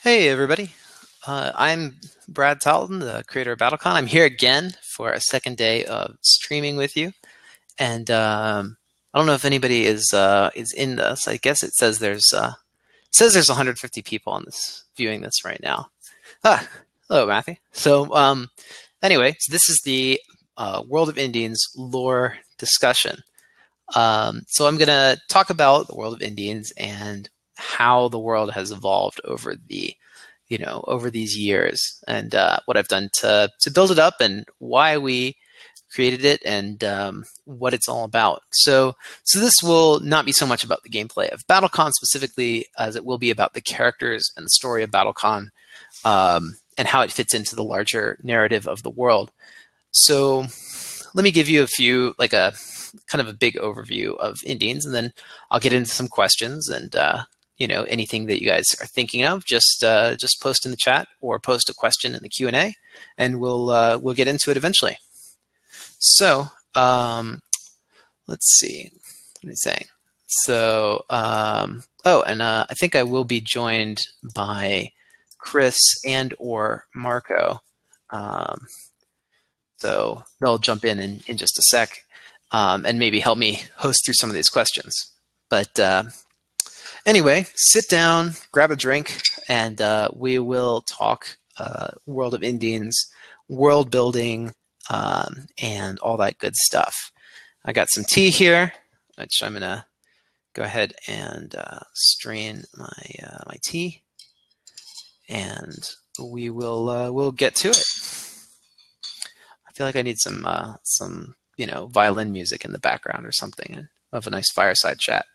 Hey everybody, I'm Brad Talton, the creator of BattleCON. I'm here again for a second day of streaming with you, and I don't know if anybody is in this. I guess it says there's 150 people on this viewing this right now. Ah, hello Matthew. So this is the World of Indians lore discussion. So I'm going to talk about the world of Indians and how the world has evolved over over these years, and what I've done to build it up, and why we created it, and what it's all about. So this will not be so much about the gameplay of BattleCon specifically, as it will be about the characters and the story of BattleCon, and how it fits into the larger narrative of the world. So let me give you a kind of a big overview of Indians, and then I'll get into some questions, and anything that you guys are thinking of, just post in the chat or post a question in the Q&A, and we'll get into it eventually. So let's see. What are you saying? So I think I will be joined by Chris and or Marco. So they'll jump in just a sec, and maybe help me host through some of these questions. But anyway, sit down, grab a drink, and we will talk World of Indians, world building, and all that good stuff. I got some tea here, which I'm going to go ahead and strain my tea, and we'll get to it. I feel like I need some violin music in the background or something of a nice fireside chat.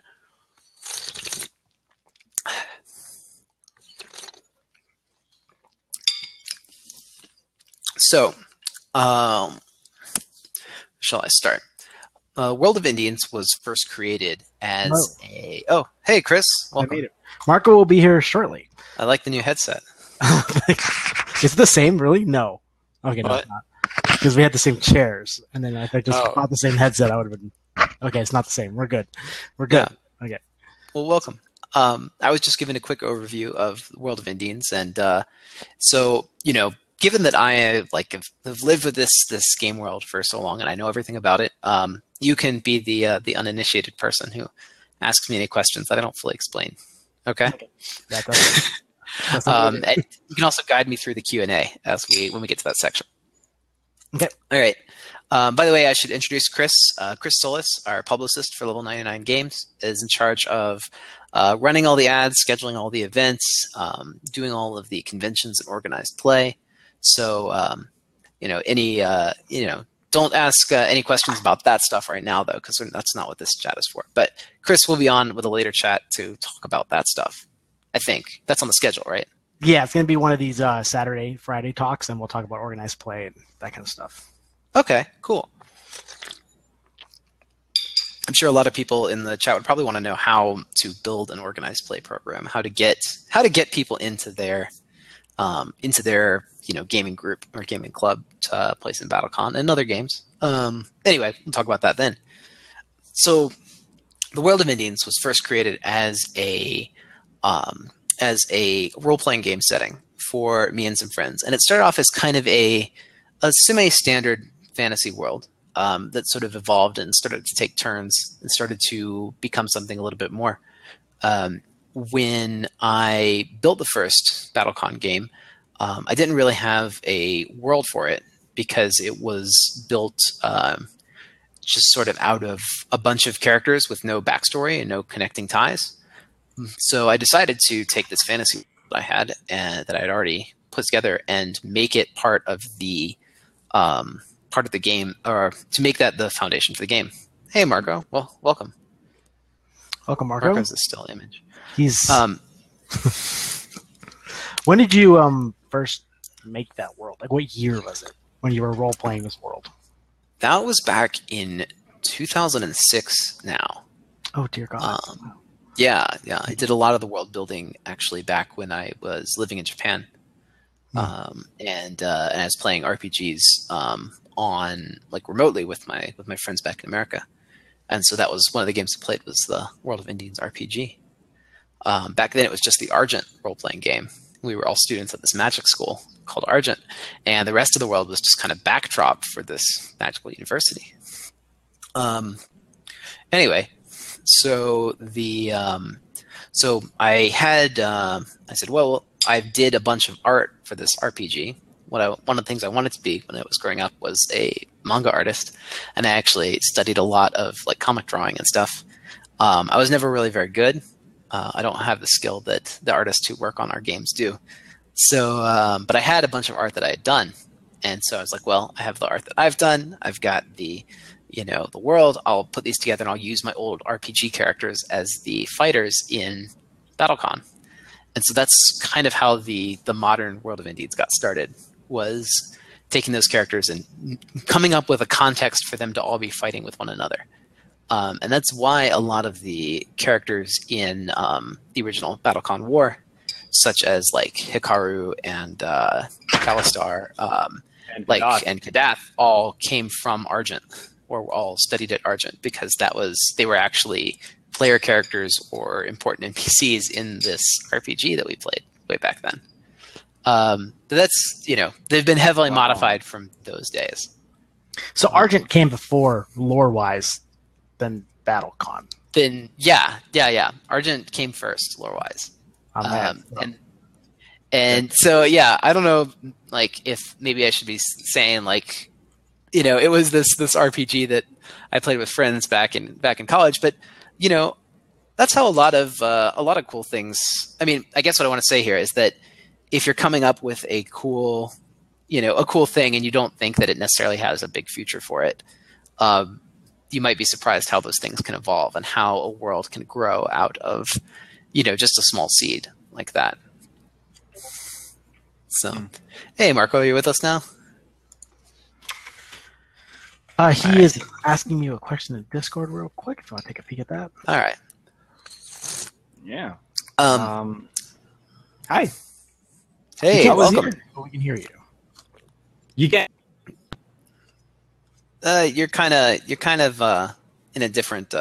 So, shall I start? World of Indians was first created as Oh, hey, Chris. Welcome. I made it. Marco will be here shortly. I like the new headset. Is it the same, really? No. Okay, no, it's not. Because we had the same chairs, and then if I just bought the same headset, I would have been... Okay, it's not the same. We're good. We're good. Yeah. Okay. Well, welcome. I was just giving a quick overview of the World of Indians, and given that I have lived with this game world for so long, and I know everything about it, you can be the uninitiated person who asks me any questions that I don't fully explain. Okay. And you can also guide me through the Q&A when we get to that section. Okay. All right. By the way, I should introduce Chris. Chris Solis, our publicist for Level 99 Games, is in charge of running all the ads, scheduling all the events, doing all of the conventions and organized play. So, don't ask any questions about that stuff right now, though, because that's not what this chat is for. But Chris will be on with a later chat to talk about that stuff. I think that's on the schedule, right? Yeah, it's going to be one of these Saturday, Friday talks, and we'll talk about organized play and that kind of stuff. Okay, cool. I'm sure a lot of people in the chat would probably want to know how to build an organized play program, how to get people into their gaming group or gaming club to play some BattleCon and other games. Anyway, we'll talk about that then. So, the World of Indians was first created as a role-playing game setting for me and some friends, and it started off as kind of a semi-standard fantasy world that sort of evolved and started to take turns and started to become something a little bit more. When I built the first BattleCon game, I didn't really have a world for it because it was built just sort of out of a bunch of characters with no backstory and no connecting ties. So I decided to take this fantasy I had and that I had already put together and make it part of the game, or to make that the foundation for the game. Hey, Marco. Well, welcome. Welcome, Marco. Marco's a still image. He's. When did you first make that world? Like, what year was it when you were role playing this world? That was back in 2006. Now. Oh dear God. Yeah. I did a lot of the world building actually back when I was living in Japan, and I was playing RPGs on remotely with my friends back in America, and so that was one of the games I played was the World of Indians RPG. Back then, it was just the Argent role playing game, we were all students at this magic school called Argent, and the rest of the world was just kind of backdrop for this magical university. Anyway, so so I said, well, I did a bunch of art for this RPG. One of the things I wanted to be when I was growing up was a manga artist, and I actually studied a lot of like comic drawing and stuff. I was never really very good. I don't have the skill that the artists who work on our games do. So, but I had a bunch of art that I had done, and so I was like, well, I have the art that I've done. I've got the world. I'll put these together, and I'll use my old RPG characters as the fighters in BattleCon. And so that's kind of how the modern World of Indies got started, was taking those characters and coming up with a context for them to all be fighting with one another. And that's why a lot of the characters in the original BattleCon War, such as like Hikaru and Kalistar, and Kadath, all came from Argent, or were all studied at Argent, because they were actually player characters or important NPCs in this RPG that we played way back then. That's, they've been heavily modified from those days. So Argent came before lore-wise than BattleCon. Then yeah. Argent came first lore-wise. And so I don't know, like, if maybe I should be saying, like, it was this RPG that I played with friends back in college, but that's how a lot of cool things. I mean, I guess what I want to say here is that if you're coming up with a cool thing and you don't think that it necessarily has a big future for it, you might be surprised how those things can evolve and how a world can grow out of, just a small seed like that. So, Hey, Marco, are you with us now? He is asking me a question in Discord real quick. If you want to take a peek at that. All right. Yeah. Hi. Hey, welcome. We can hear you. You get. You're kind of in a different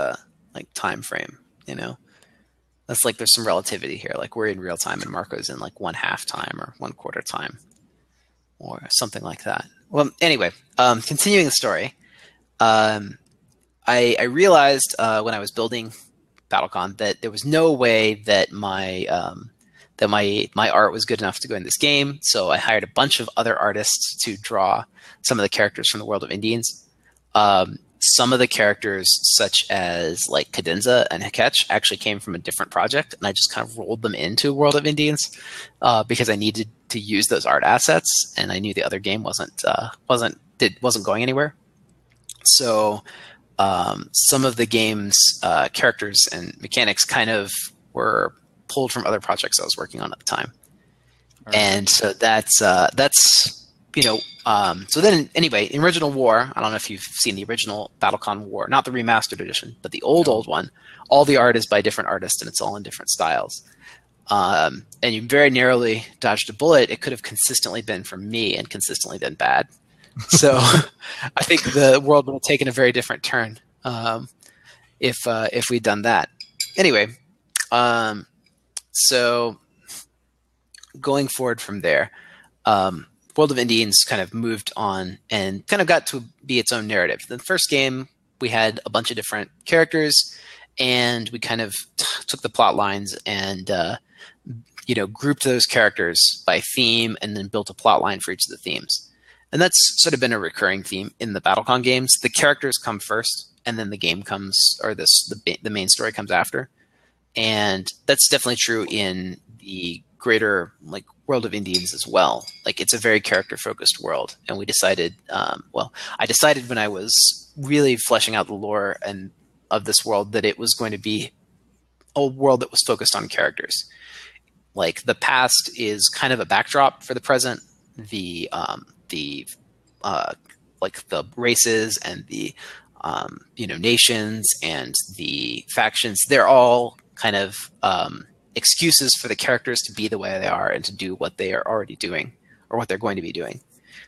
like time frame. That's like there's some relativity here. Like we're in real time, and Marco's in like 1/2 time or 1/4 time, or something like that. Well, anyway, continuing the story. I realized when I was building BattleCon that there was no way that my art was good enough to go in this game. So I hired a bunch of other artists to draw some of the characters from the World of Indians. Some of the characters, such as like Cadenza and Hikech, actually came from a different project, and I just kind of rolled them into World of Indians because I needed to use those art assets, and I knew the other game wasn't going anywhere. So some of the game's characters and mechanics kind of were pulled from other projects I was working on at the time. Right. And so that's so then anyway, in Original War, I don't know if you've seen the original BattleCon War, not the remastered edition, but the old one, all the art is by different artists and it's all in different styles. And you very narrowly dodged a bullet. It could have consistently been from me and consistently been bad. So I think the world would have taken a very different turn if we'd done that. Anyway, so going forward from there, World of Indians kind of moved on and kind of got to be its own narrative. The first game, we had a bunch of different characters, and we kind of took the plot lines and grouped those characters by theme, and then built a plot line for each of the themes. And that's sort of been a recurring theme in the BattleCon games. The characters come first, and then the game comes, or the main story comes after. And that's definitely true in the greater like World of Indians as well. Like it's a very character-focused world, and we decided. I decided when I was really fleshing out the lore and of this world that it was going to be a world that was focused on characters. Like the past is kind of a backdrop for the present. The races and the nations and the factions, they're all kind of excuses for the characters to be the way they are and to do what they are already doing or what they're going to be doing.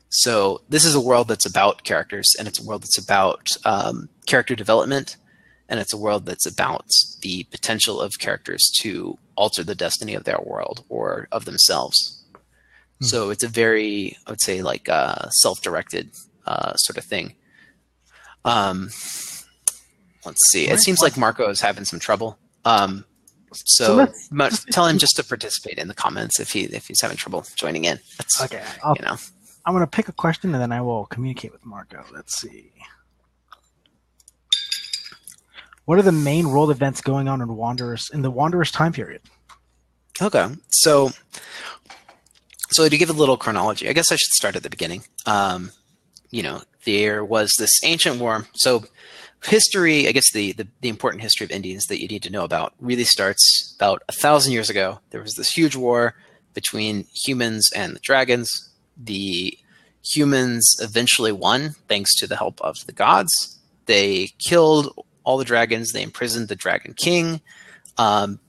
So this is a world that's about characters, and it's a world that's about character development and it's a world that's about the potential of characters to alter the destiny of their world or of themselves. So it's a very, I would say, like self-directed sort of thing. Let's see. It seems like Marco is having some trouble. So tell him just to participate in the comments if he's having trouble joining in. That's, okay. I'm going to pick a question and then I will communicate with Marco. Let's see. What are the main world events going on in the Wanderers time period? Okay, so to give a little chronology, I guess I should start at the beginning. There was this ancient war. So history, I guess the important history of Indians that you need to know about really starts about 1,000 years ago. There was this huge war between humans and the dragons. The humans eventually won thanks to the help of the gods. They killed all the dragons. They imprisoned the Dragon King.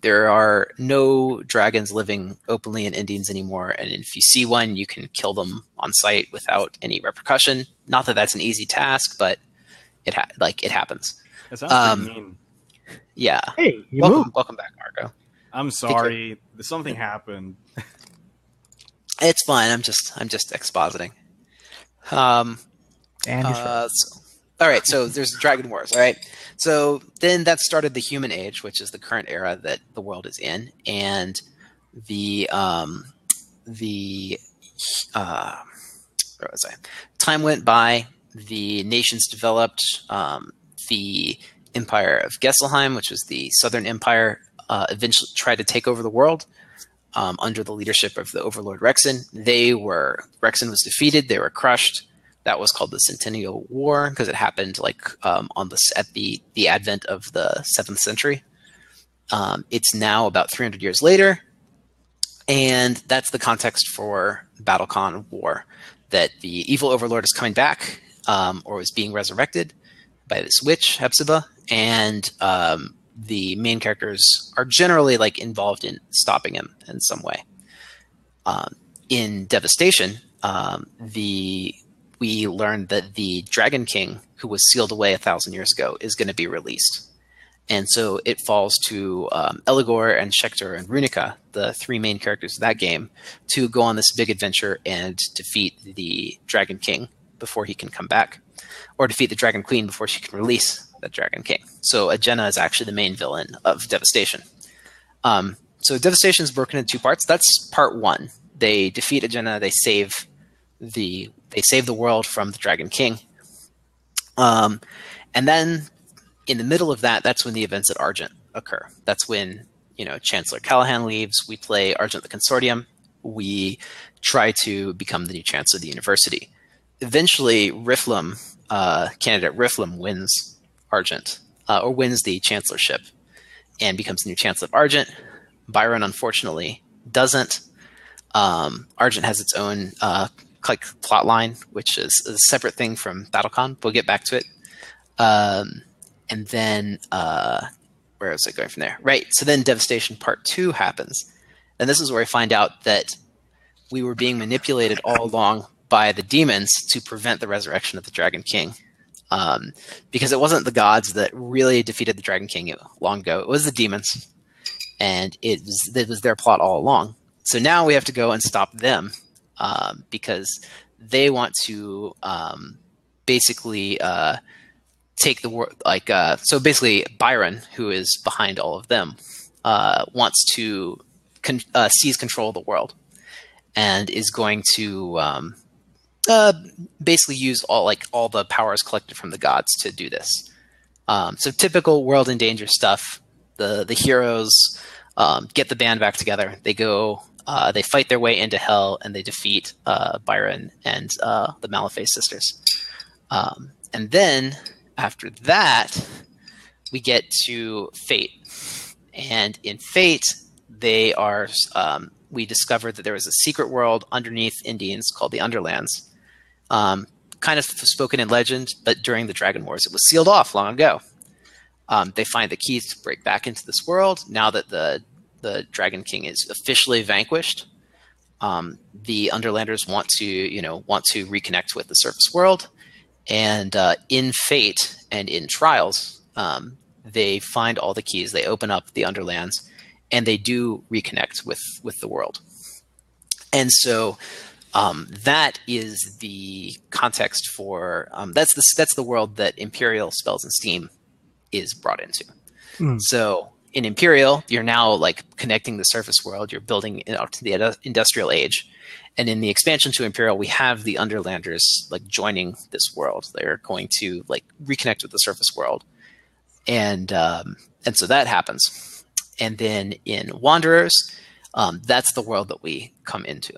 There are no dragons living openly in Indians anymore, and if you see one, you can kill them on sight without any repercussion. Not that that's an easy task, but it happens. That sounds pretty mean. Yeah. Hey, welcome back, Marco. I'm sorry. Something happened. It's fine. I'm just expositing. All right, so there's Dragon Wars. All right, so then that started the Human Age, which is the current era that the world is in, and where was I? Time went by. The nations developed. The Empire of Gesselheim, which was the Southern Empire, eventually tried to take over the world under the leadership of the Overlord Rexen. Rexen was defeated. They were crushed. That was called the Centennial War because it happened at the advent of the 7th century. It's now about 300 years later, and that's the context for BattleCON War. That the evil Overlord is coming back, or is being resurrected by this witch Hepzibah, and the main characters are generally involved in stopping him in some way. In Devastation, we learned that the Dragon King, who was sealed away 1,000 years ago, is going to be released. And so it falls to Eligor and Schecter and Runica, the 3 main characters of that game, to go on this big adventure and defeat the Dragon King before he can come back, or defeat the Dragon Queen before she can release the Dragon King. So Agena is actually the main villain of Devastation. So Devastation is broken into 2 parts. That's part 1. They defeat Agena. They save the world from the Dragon King. And then in the middle of that, that's when the events at Argent occur. That's when, Chancellor Callahan leaves. We play Argent the Consortium. We try to become the new Chancellor of the University. Eventually, candidate Riflem wins Argent, or wins the Chancellorship and becomes the new Chancellor of Argent. Byron, unfortunately, doesn't. Argent has its own plot line, which is a separate thing from BattleCon. We'll get back to it. And then, where was I going from there? Right, so then Devastation Part 2 happens. And this is where I find out that we were being manipulated all along by the demons to prevent the resurrection of the Dragon King. Because it wasn't the gods that really defeated the Dragon King long ago. It was the demons. And it was their plot all along. So now we have to go and stop them. Because they want to basically take the world. So basically, Byron, who is behind all of them, wants to seize control of the world, and is going to basically use all the powers collected from the gods to do this. So typical world in danger stuff. The heroes get the band back together. They go. They fight their way into hell, and they defeat Byron and the Malaface sisters. And then, after that, we get to Fate. And in Fate, we discovered that there was a secret world underneath Indians called the Underlands. Kind of spoken in legend, but during the Dragon Wars, it was sealed off long ago. They find the keys to break back into this world now that the Dragon King is officially vanquished. The Underlanders want to reconnect with the surface world, and in Fate and in Trials, they find all the keys, they open up the Underlands, and they do reconnect with the world. And so that is the context for that's the world that Imperial Spells and Steam is brought into. So in Imperial, you're now like connecting the surface world. You're building out to the industrial age, and in the expansion to Imperial, we have the Underlanders like joining this world. They're going to like reconnect with the surface world, and so that happens. And then in Wanderers, that's the world that we come into.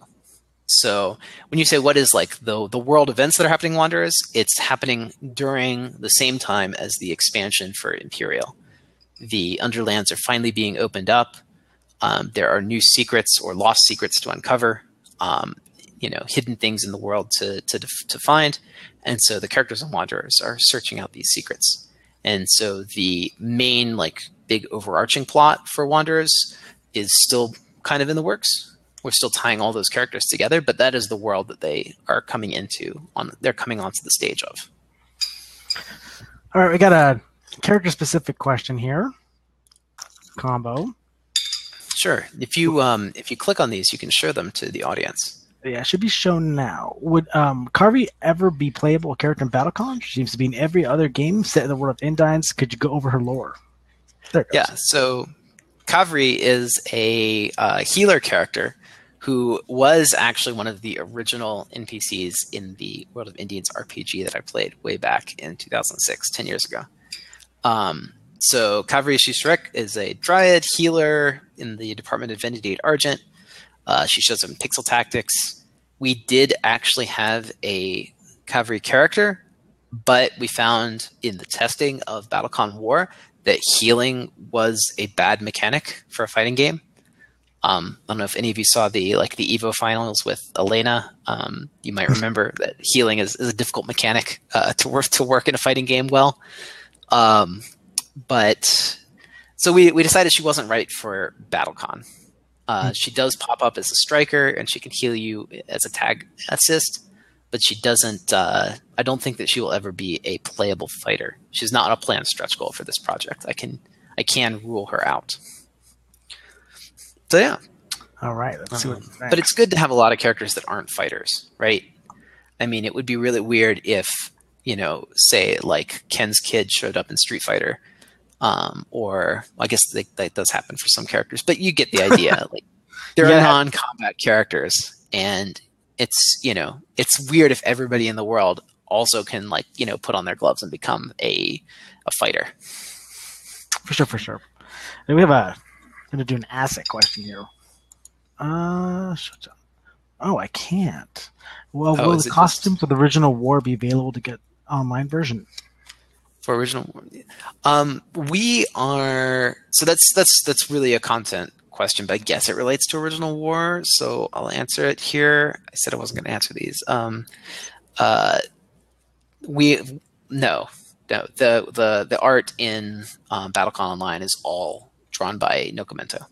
So when you say what is like the world events that are happening in Wanderers, it's happening during the same time as the expansion for Imperial. The Underlands are finally being opened up. There are new secrets or lost secrets to uncover, hidden things in the world to find. And so the characters in Wanderers are searching out these secrets. And so the main like big overarching plot for Wanderers is still kind of in the works. We're still tying all those characters together, but that is the world that they are coming into. They're coming onto the stage of. All right, we got a character-specific question here. Combo. Sure. If you click on these, you can show them to the audience. Yeah, it should be shown now. Would Carvey ever be playable character in BattleCon? She seems to be in every other game set in the world of Endines. Could you go over her lore? There it goes. Yeah, so Kavri is a healer character who was actually one of the original NPCs in the World of Indians RPG that I played way back in 2006, 10 years ago. So Kavri Shishrek is a Dryad healer in the Department of Vendidate Argent. She shows up in Pixel Tactics. We did actually have a Kavri character, but we found in the testing of BattleCon War that healing was a bad mechanic for a fighting game. I don't know if any of you saw the Evo finals with Elena. You might remember that healing is a difficult mechanic to work in a fighting game well. But so we decided she wasn't right for BattleCon. She does pop up as a striker, and she can heal you as a tag assist, but she doesn't. I don't think that she will ever be a playable fighter. She's not a planned stretch goal for this project. I can rule her out. So yeah. All right. Let's see what's next. But it's good to have a lot of characters that aren't fighters, right? I mean, it would be really weird if, say like Ken's kid showed up in Street Fighter, or I guess that does happen for some characters, but you get the idea. Like they're non-combat characters, and it's weird if everybody in the world also can put on their gloves and become a fighter. For sure. And we have I'm going to do an asset question here. Oh, I can't. Well, will the costume for the original war be available to get online version? For original war, we are. So that's really a content question, but I guess it relates to original war. So I'll answer it here. I said I wasn't going to answer these. The art in BattleCon Online is all drawn by Nokomento.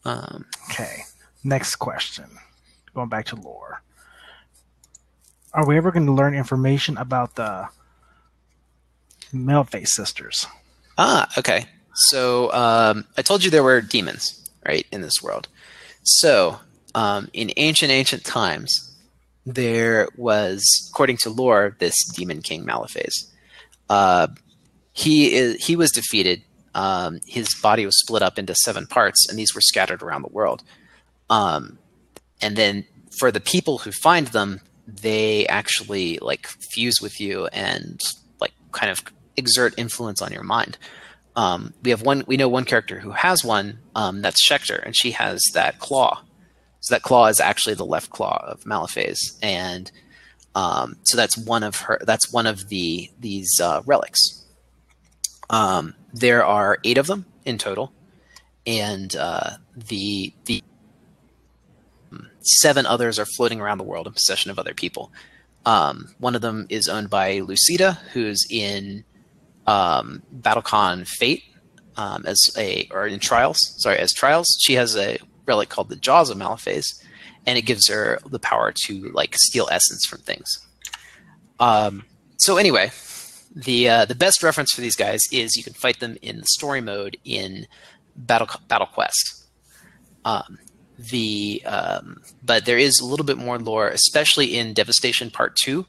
Okay. Next question. Going back to lore. Are we ever going to learn information about the Maleface sisters? Okay. So I told you there were demons, right, in this world. So in ancient times, there was, according to lore, this demon king Maleface. He was defeated. His body was split up into 7 parts, and these were scattered around the world. And then for the people who find them, they actually fuse with you and kind of exert influence on your mind. We know one character who has one, that's Schecter, and she has that claw. So that claw is actually the left claw of Maleface, and so that's one of these relics. There are 8 of them in total, and the 7 others are floating around the world in possession of other people. One of them is owned by Lucida, who's in BattleCon Fate as Trials. She has a relic called the Jaws of Maleface, and it gives her the power to steal essence from things. So anyway, the best reference for these guys is you can fight them in the story mode in Battle Quest. But there is a little bit more lore, especially in Devastation Part 2,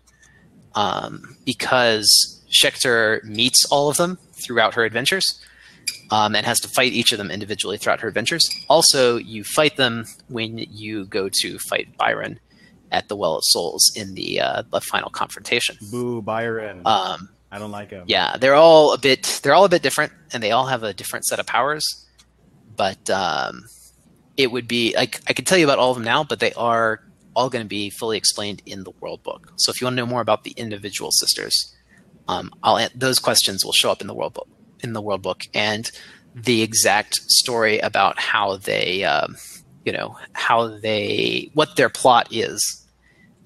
because Schechter meets all of them throughout her adventures, and has to fight each of them individually throughout her adventures. Also, you fight them when you go to fight Byron at the Well of Souls in the final confrontation. Boo, Byron. I don't like him. Yeah, they're all a bit different, and they all have a different set of powers. But it would be I could tell you about all of them now, but they are all going to be fully explained in the World Book. So if you want to know more about the individual sisters, those questions will show up in the World Book, and the exact story about how they, what their plot is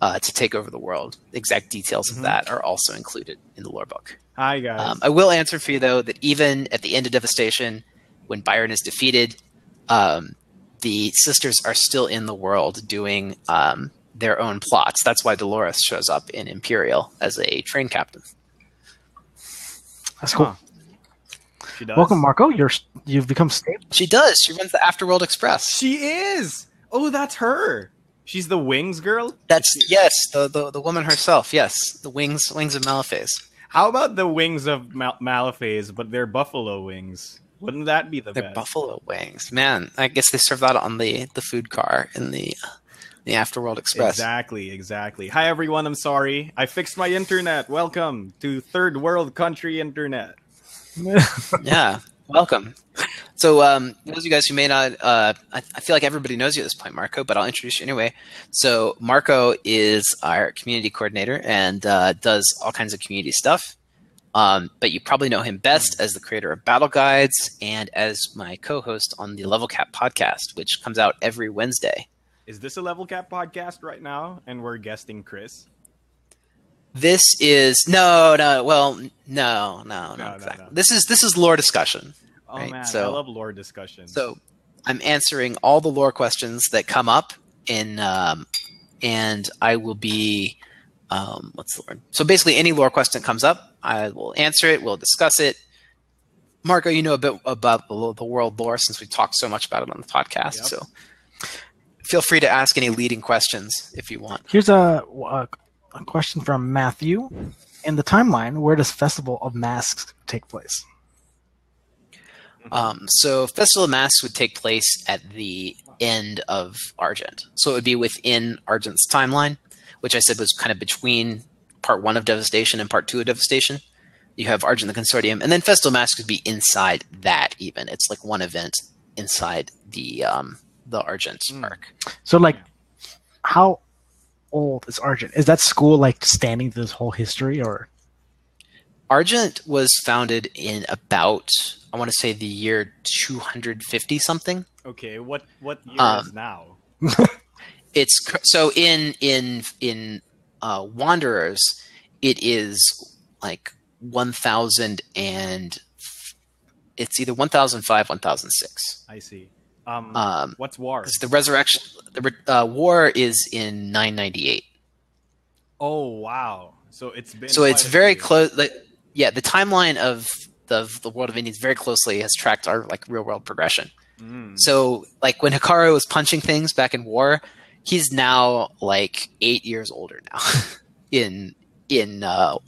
to take over the world. The exact details of that are also included in the Lore Book. Hi guys. I will answer for you though that even at the end of Devastation, when Byron is defeated, the sisters are still in the world doing their own plots. That's why Dolores shows up in Imperial as a train captain. That's cool. Huh. She does. Welcome, Marco. You've become stable. She does. She runs the Afterworld Express. She is. Oh, that's her. She's the Wings girl. That's the woman herself. Yes, the wings of Malaphase. How about the wings of Malaphase, but they're buffalo wings? Wouldn't that be the They're best? buffalo wings, man. I guess they serve that on the food car in the Afterworld Express. Exactly. Hi everyone. I'm sorry. I fixed my internet. Welcome to third world country internet. Yeah, welcome. So those of you guys who may not, I feel like everybody knows you at this point, Marco, but I'll introduce you anyway. So Marco is our community coordinator and does all kinds of community stuff. But you probably know him best as the creator of Battle Guides and as my co-host on the Level Cap podcast, which comes out every Wednesday. Is this a Level Cap podcast right now? And we're guesting Chris? This is no. Exactly. This is lore discussion. Oh right? man, so, I love lore discussions. So I'm answering all the lore questions that come up in, and I will be, what's the word? So basically, any lore question that comes up, I will answer it. We'll discuss it. Marco, you know a bit about the world lore since we talked so much about it on the podcast. Yep. So feel free to ask any leading questions if you want. Here's a question from Matthew. In the timeline, where does Festival of Masks take place? So Festival of Masks would take place at the end of Argent. So it would be within Argent's timeline, which I said was kind of between Part 1 of Devastation and Part 2 of Devastation. You have Argent the Consortium, and then Festival of Masks would be inside that even. It's like one event inside the Argent arc. So like, how old is Argent? Is that school like standing through this whole history, or? Argent was founded in about, I want to say, the year 250 something. Okay, what year is now? It's so in Wanderers, it is like 1000 and it's either 1005, 1006. I see. What's War? The Resurrection. The War is in 998. Oh wow! So it's been. So it's very close. Yeah, the timeline of the World of Indians very closely has tracked our like real world progression. So like when Hikaru was punching things back in War, he's now like 8 years older now in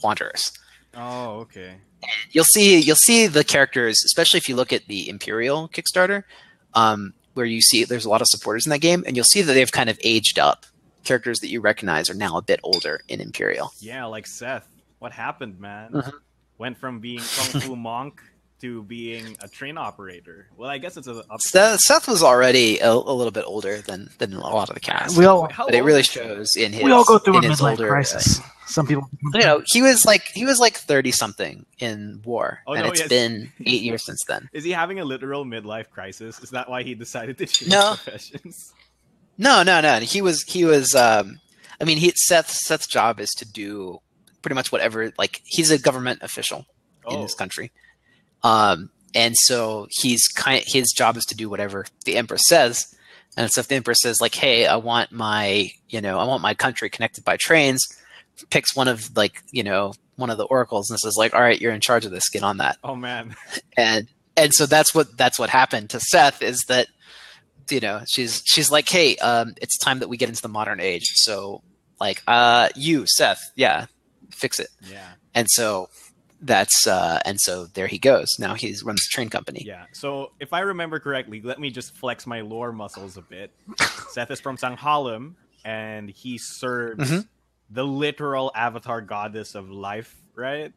Wanderers. Oh, okay. And you'll see the characters, especially if you look at the Imperial Kickstarter, where you see there's a lot of supporters in that game, and you'll see that they've kind of aged up. Characters that you recognize are now a bit older in Imperial. Yeah, like Seth. What happened, man? Went from being Kung Fu monk to being a train operator. Well, I guess it's Seth was already a little bit older than a lot of the cast. But it really shows in his. We all go through a midlife older, crisis. Some people, he was like 30 something in War, and it's been 8 years since then. Is he having a literal midlife crisis? Is that why he decided to change professions? No. He was. I mean, Seth's job is to do pretty much whatever. Like he's a government official in this country, and so his job is to do whatever the Empress says. And so if the Empress says like, "Hey, I want my country connected by trains," picks one of one of the oracles and says like, all right, you're in charge of this, get on that. Oh man. And so that's what happened to Seth, is that, you know, she's like, hey, it's time that we get into the modern age. So like, you, Seth, yeah, fix it. Yeah. And so that's and so there he goes. Now he runs the train company. Yeah. So if I remember correctly, let me just flex my lore muscles a bit. Seth is from Sanghalim, and he serves the literal avatar goddess of life, right?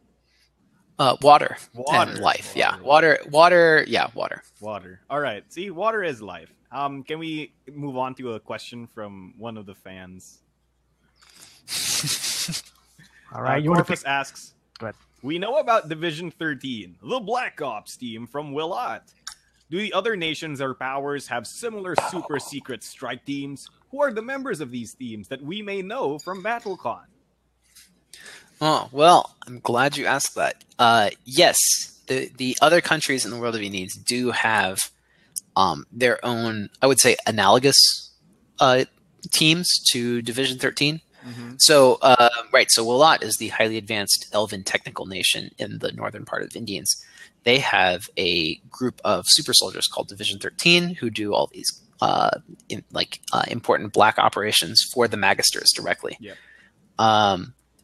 Water Water. and life. Water. Yeah. Water. Yeah. Water. Water. All right. See, water is life. Can we move on to a question from one of the fans? All right. You want Corpus asks, Go ahead. we know about Division 13, the Black Ops team from Willat. Do the other nations or powers have similar super secret strike teams? Who are the members of these teams that we may know from BattleCon? Oh, well, I'm glad you asked that. Yes, the other countries in the world of e-needs do have their own, I would say, analogous teams to Division 13. So, right, so Willat is the highly advanced elven technical nation in the northern part of Indians. They have a group of super soldiers called Division 13 who do all these important black operations for the Magisters directly. Yep.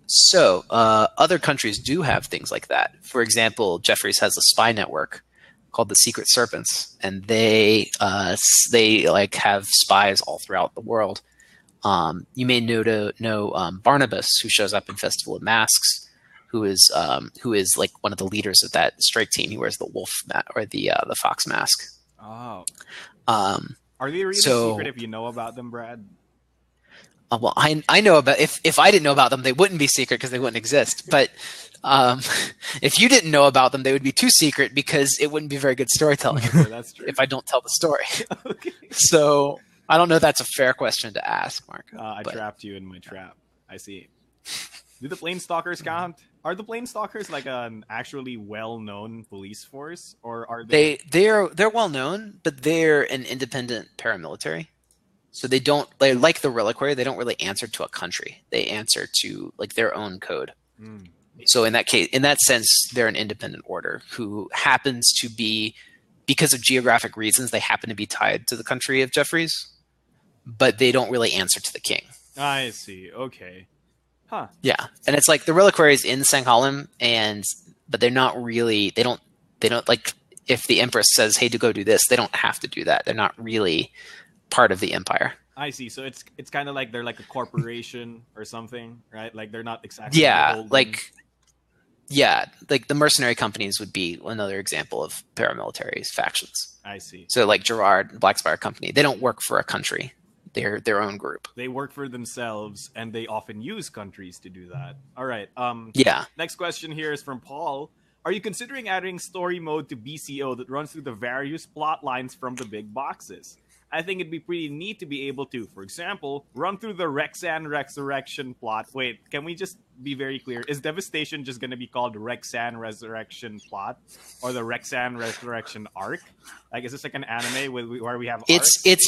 So other countries do have things like that. For example, Jeffries has a spy network called the Secret Serpents, and they like have spies all throughout the world. You may know Barnabas, who shows up in Festival of Masks, who is like one of the leaders of that strike team. He wears the wolf or the fox mask. Oh. Are they really secret if you know about them, Brad? Well, I know about, if I didn't know about them, they wouldn't be secret because they wouldn't exist. But if you didn't know about them, they would be too secret because it wouldn't be very good storytelling. Okay, that's true. If I don't tell the story. Okay. So I don't know if that's a fair question to ask, Mark. I trapped you in my trap. I see. Do the Planestalkers count? Are the Planestalkers like an actually well-known police force, or are they? They're well known, but they're an independent paramilitary. So they're like the Reliquary. They don't really answer to a country. They answer to like their own code. So in that sense, they're an independent order who happens to be, because of geographic reasons, they happen to be tied to the country of Jeffries, but they don't really answer to the king. I see. Okay. Huh. Yeah, and it's like the Reliquary is in Sanghalim, but they're not really. They don't like, if the Empress says, "Hey, to go do this," they don't have to do that. They're not really part of the Empire. I see. So it's kind of like they're like a corporation or something, right? Like they're not exactly. Like the mercenary companies would be another example of paramilitary factions. I see. So like Gerard, Blackspire Company, they don't work for a country. They're their own group. They work for themselves, and they often use countries to do that. All right. Yeah. Next question here is from Paul. Are you considering adding story mode to BCO that runs through the various plot lines from the big boxes? I think it'd be pretty neat to be able to, for example, run through the Rexan Resurrection plot. Wait, can we just be very clear? Is Devastation just going to be called Rexan Resurrection plot, or the Rexan Resurrection arc? Like, is this like an anime where we have arcs? It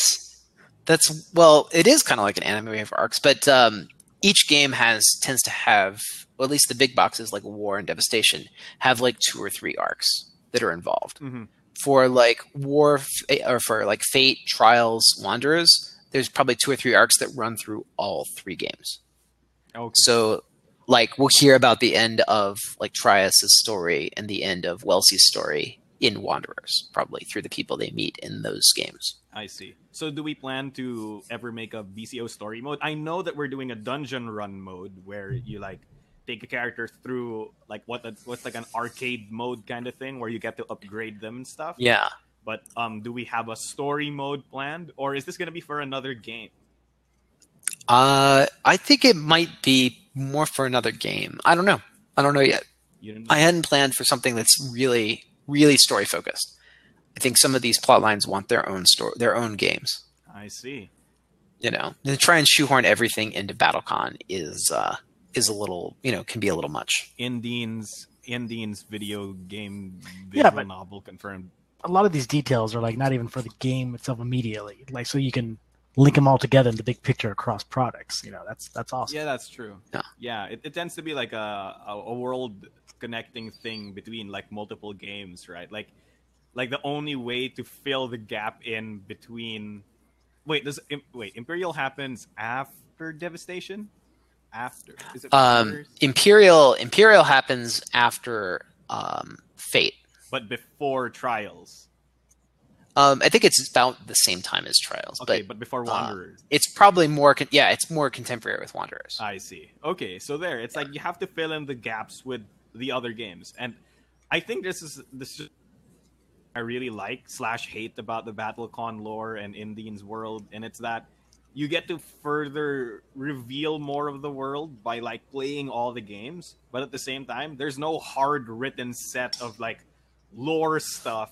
is kind of like an anime where we have arcs, but each game tends to have, or at least the big boxes like War and Devastation, have like 2 or 3 arcs that are involved. For like War, or for like Fate, Trials, Wanderers, there's probably 2 or 3 arcs that run through all 3 games. Okay. So like we'll hear about the end of like Trias's story and the end of Welsy's story in Wanderers, probably through the people they meet in those games. I see. So do we plan to ever make a BCO story mode? I know that we're doing a dungeon run mode where you like take a character through like what's like an arcade mode kind of thing where you get to upgrade them and stuff. Yeah. But do we have a story mode planned, or is this going to be for another game? I think it might be more for another game. I don't know yet. You don't know? I hadn't planned for something that's really, really story focused. I think some of these plot lines want their own story, their own games. I see. You know, to try and shoehorn everything into BattleCon is a little, can be a little much. Indian's video game but novel confirmed. a lot of these details are like not even for the game itself immediately. Like, so you can link them all together in the big picture across products. That's awesome. Yeah, that's true. Yeah, it tends to be like a world connecting thing between like multiple games, right? Like the only way to fill the gap in between. Wait, Imperial happens after Devastation? After is it Imperial happens after Fate, but before Trials. I think it's about the same time as Trials. Okay, but before Wanderers. It's probably more. It's more contemporary with Wanderers. I see. Okay, so it's like you have to fill in the gaps with the other games, and I think this is I really like / hate about the BattleCon lore and Indian's world, and it's that you get to further reveal more of the world by like playing all the games, but at the same time, there's no hard written set of like lore stuff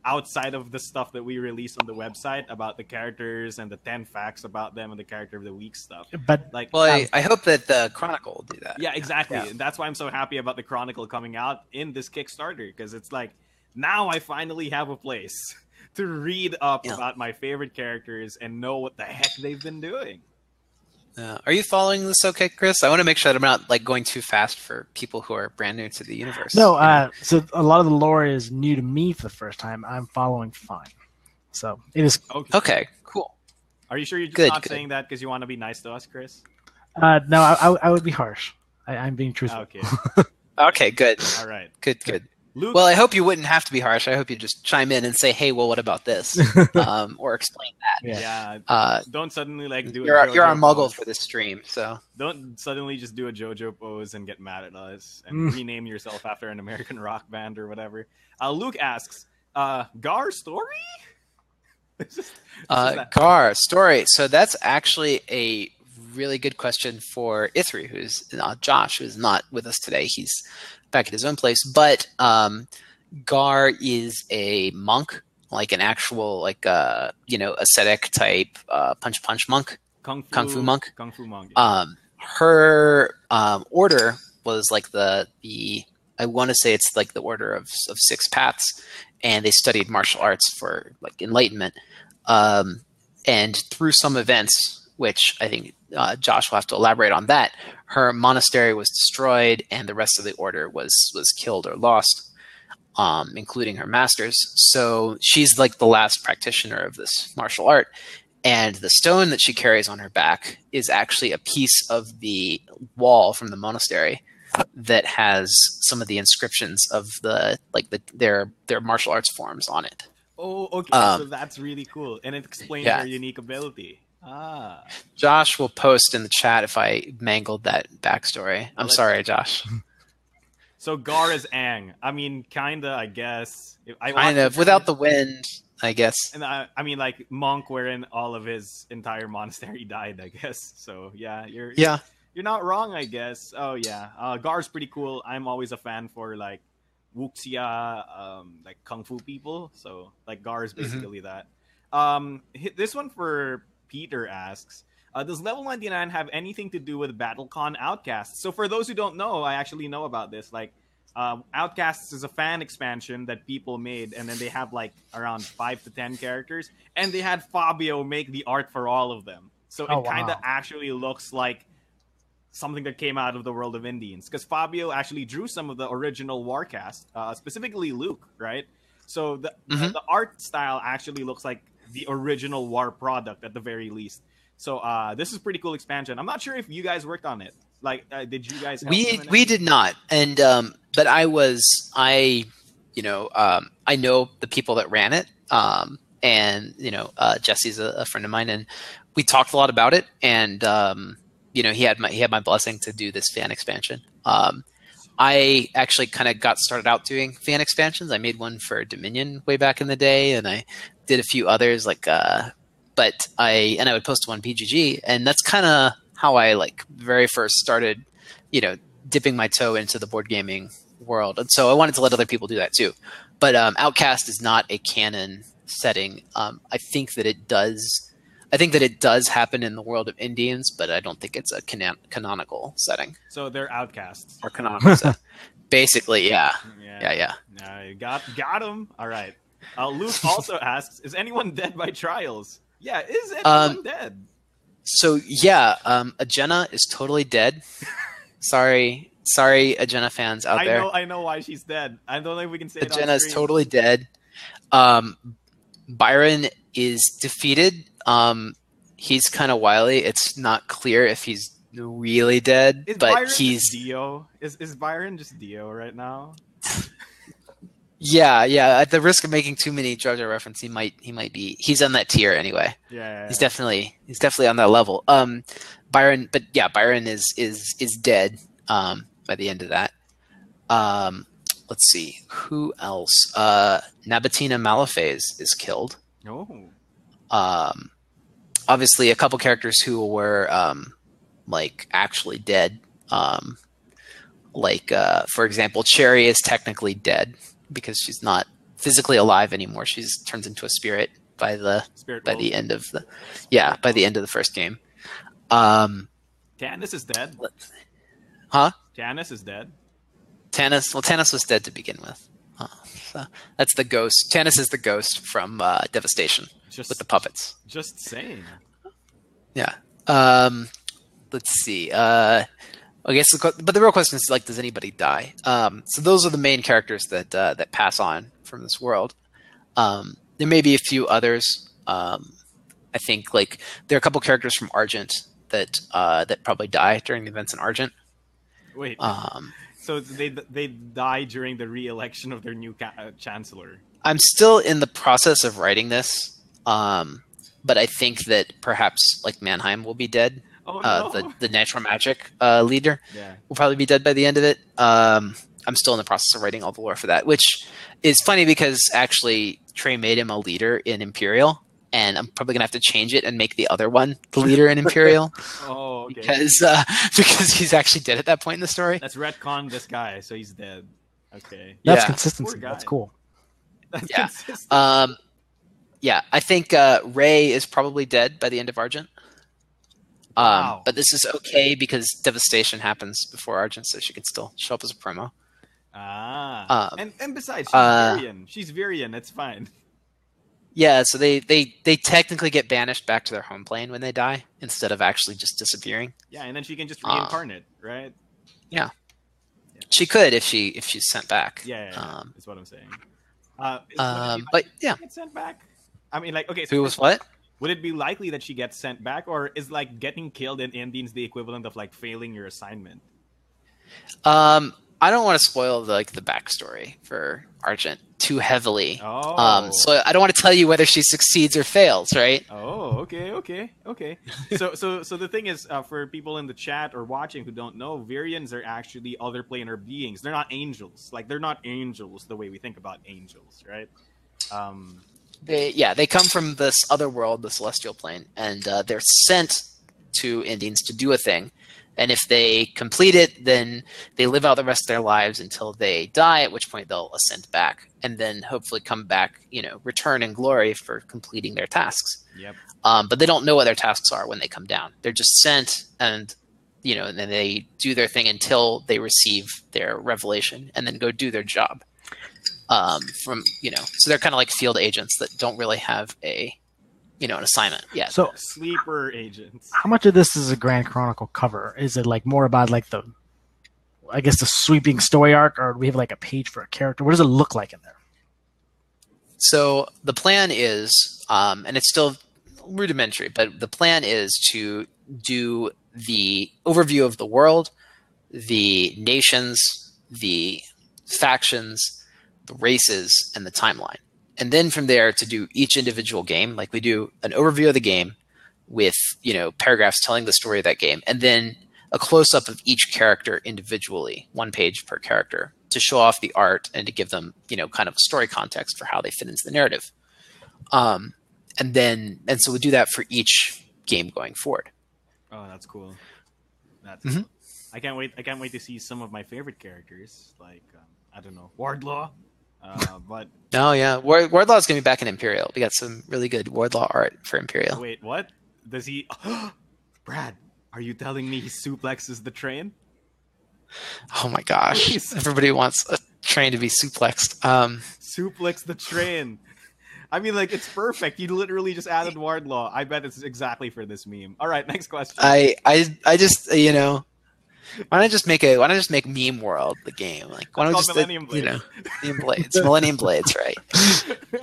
outside of the stuff that we release on the website about the characters and the 10 facts about them and the character of the week stuff. But like, well, I hope that the Chronicle will do that. Yeah, exactly. Yeah. And that's why I'm so happy about the Chronicle coming out in this Kickstarter, because it's like, now I finally have a place to read up about my favorite characters and know what the heck they've been doing. Are you following this okay, Chris? I want to make sure that I'm not like going too fast for people who are brand new to the universe. No, so a lot of the lore is new to me for the first time. I'm following fine. So it is okay. Cool. Are you sure you're just not saying that because you want to be nice to us, Chris? No, I would be harsh. I'm being truthful. Okay. Okay, good. All right. Good. Luke, well, I hope you wouldn't have to be harsh. I hope you just chime in and say, "Hey, well, what about this?" Or explain that. Yeah. Don't suddenly like do. You're our muggle for this stream, so don't suddenly just do a JoJo pose and get mad at us and rename yourself after an American rock band or whatever. Luke asks, "Gar story?" Gar story. So that's actually a really good question for Ithri, who's Josh, who's not with us today. He's back at his own place, but Gar is a monk, like an actual like ascetic type punch monk, kung fu monk. Yeah. Her order was like the I want to say it's like the order of 6 paths, and they studied martial arts for like enlightenment, and through some events, which I think Josh will have to elaborate on that, her monastery was destroyed and the rest of the order was killed or lost, including her masters. So she's like the last practitioner of this martial art. And the stone that she carries on her back is actually a piece of the wall from the monastery that has some of the inscriptions of their martial arts forms on it. Oh, okay. So that's really cool. And it explains her unique ability. Josh will post in the chat if I mangled that backstory. I'm sorry, Josh. So Gar is Aang. I mean, kinda, I guess. Kind of, without the wind, I guess. And I mean, like monk, wherein all of his entire monastery died, I guess. So yeah, you're not wrong, I guess. Oh yeah, Gar's pretty cool. I'm always a fan for like wuxia, like kung fu people. So like Gar is basically that. This one for Peter asks, does level 99 have anything to do with BattleCon Outcasts? So for those who don't know, I actually know about this. Like, Outcasts is a fan expansion that people made, and then they have like around 5 to 10 characters, and they had Fabio make the art for all of them. So it kind of actually looks like something that came out of the world of Indians, because Fabio actually drew some of the original Warcast, specifically Luke, right? So the art style actually looks like the original War product at the very least. So this is pretty cool expansion. I'm not sure if you guys worked on it. Like, did you guys? We did not, and but I know the people that ran it, and Jesse's a friend of mine, and we talked a lot about it, and he had my blessing to do this fan expansion. I actually kind of got started out doing fan expansions. I made one for Dominion way back in the day, and I did a few others but I would post one PGG, and that's kind of how I like very first started, dipping my toe into the board gaming world. And so I wanted to let other people do that too. But Outcast is not a canon setting. I think that it does happen in the world of Indians, but I don't think it's a canonical setting. So they're outcasts or canonical set. Basically, yeah. Got him. All right. Luke also asks, is anyone dead by Trials? Yeah, is anyone dead? So yeah, Agena is totally dead. Sorry, Agena fans out there. I know why she's dead. I don't know if we can say it on Agena is screen. totally dead. Byron is defeated. He's kind of wily. It's not clear if he's really dead, Is but Byron he's just Dio. Is Byron just Dio right now? yeah. At the risk of making too many Jar Jar references, he might be. He's on that tier anyway. Yeah. He's definitely on that level. Byron is dead. By the end of that. Let's see who else. Nabatina Malifaux is killed. Oh. Obviously, a couple characters who were like actually dead. For example, Cherry is technically dead because she's not physically alive anymore. She's turns into a spirit by the end of the first game. Tannis is dead. Huh? Tannis is dead. Tannis was dead to begin with. So that's the ghost. Tannis is the ghost from Devastation with the puppets. Just saying. Yeah. Let's see. I guess, but the real question is like, does anybody die? So those are the main characters that pass on from this world. There may be a few others. I think like there are a couple characters from Argent that probably die during the events in Argent. Wait. So they die during the re-election of their new chancellor. I'm still in the process of writing this, but I think that perhaps like Mannheim will be dead. Oh, no. The natural magic leader will probably be dead by the end of it. I'm still in the process of writing all the lore for that, which is funny because actually Trey made him a leader in Imperial, and I'm probably gonna have to change it and make the other one the leader in Imperial. Oh, okay. Because he's actually dead at that point in the story. That's retcon this guy, so he's dead. Okay. That's consistency. That's cool. That's yeah. consistent. Yeah, I think Ray is probably dead by the end of Argent. Wow. But this is okay because Devastation happens before Argent, so she can still show up as a promo. And besides, she's Varian. She's Varian. It's fine. Yeah, so they technically get banished back to their home plane when they die instead of actually just disappearing. Yeah, and then she can just reincarnate, right? Yeah. She could if she's sent back. Yeah, that's what I'm saying. But yeah, get sent back. I mean, like, okay. So who was what? Would it be likely that she gets sent back, or is like getting killed in Indians the equivalent of like failing your assignment? I don't want to spoil the backstory for Argent too heavily. Oh. So I don't want to tell you whether she succeeds or fails, right? Oh, okay. So the thing is, for people in the chat or watching who don't know, Varians are actually other planar beings. They're not angels. Like, they're not angels the way we think about angels, right? They come from this other world, the celestial plane, and they're sent to Indians to do a thing. And if they complete it, then they live out the rest of their lives until they die, at which point they'll ascend back and then hopefully come back, return in glory for completing their tasks. Yep. But they don't know what their tasks are when they come down. They're just sent and then they do their thing until they receive their revelation and then go do their job. So they're kind of like field agents that don't really have an assignment yet. So sleeper agents. How much of this is a Grand Chronicle cover? Is it like more about like the sweeping story arc, or do we have like a page for a character? What does it look like in there? So the plan is, and it's still rudimentary, but the plan is to do the overview of the world, the nations, the factions, the races, and the timeline. And then from there to do each individual game, like we do an overview of the game with, paragraphs telling the story of that game, and then a close-up of each character individually, one page per character, to show off the art and to give them, kind of a story context for how they fit into the narrative. And so we do that for each game going forward. Oh, that's cool. Mm-hmm. I can't wait to see some of my favorite characters, like I don't know, Wardlaw. But Wardlaw is going to be back in Imperial. We got some really good Wardlaw art for Imperial. Wait, what? Does he? Brad, are you telling me he suplexes the train? Oh my gosh! Please. Everybody wants a train to be suplexed. Suplex the train. I mean, like, it's perfect. You literally just added Wardlaw. I bet it's exactly for this meme. All right, next question. I just why don't I just make Meme World the game? Like, why don't I just Millennium Blades. Millennium Blades, Millennium Blades, right?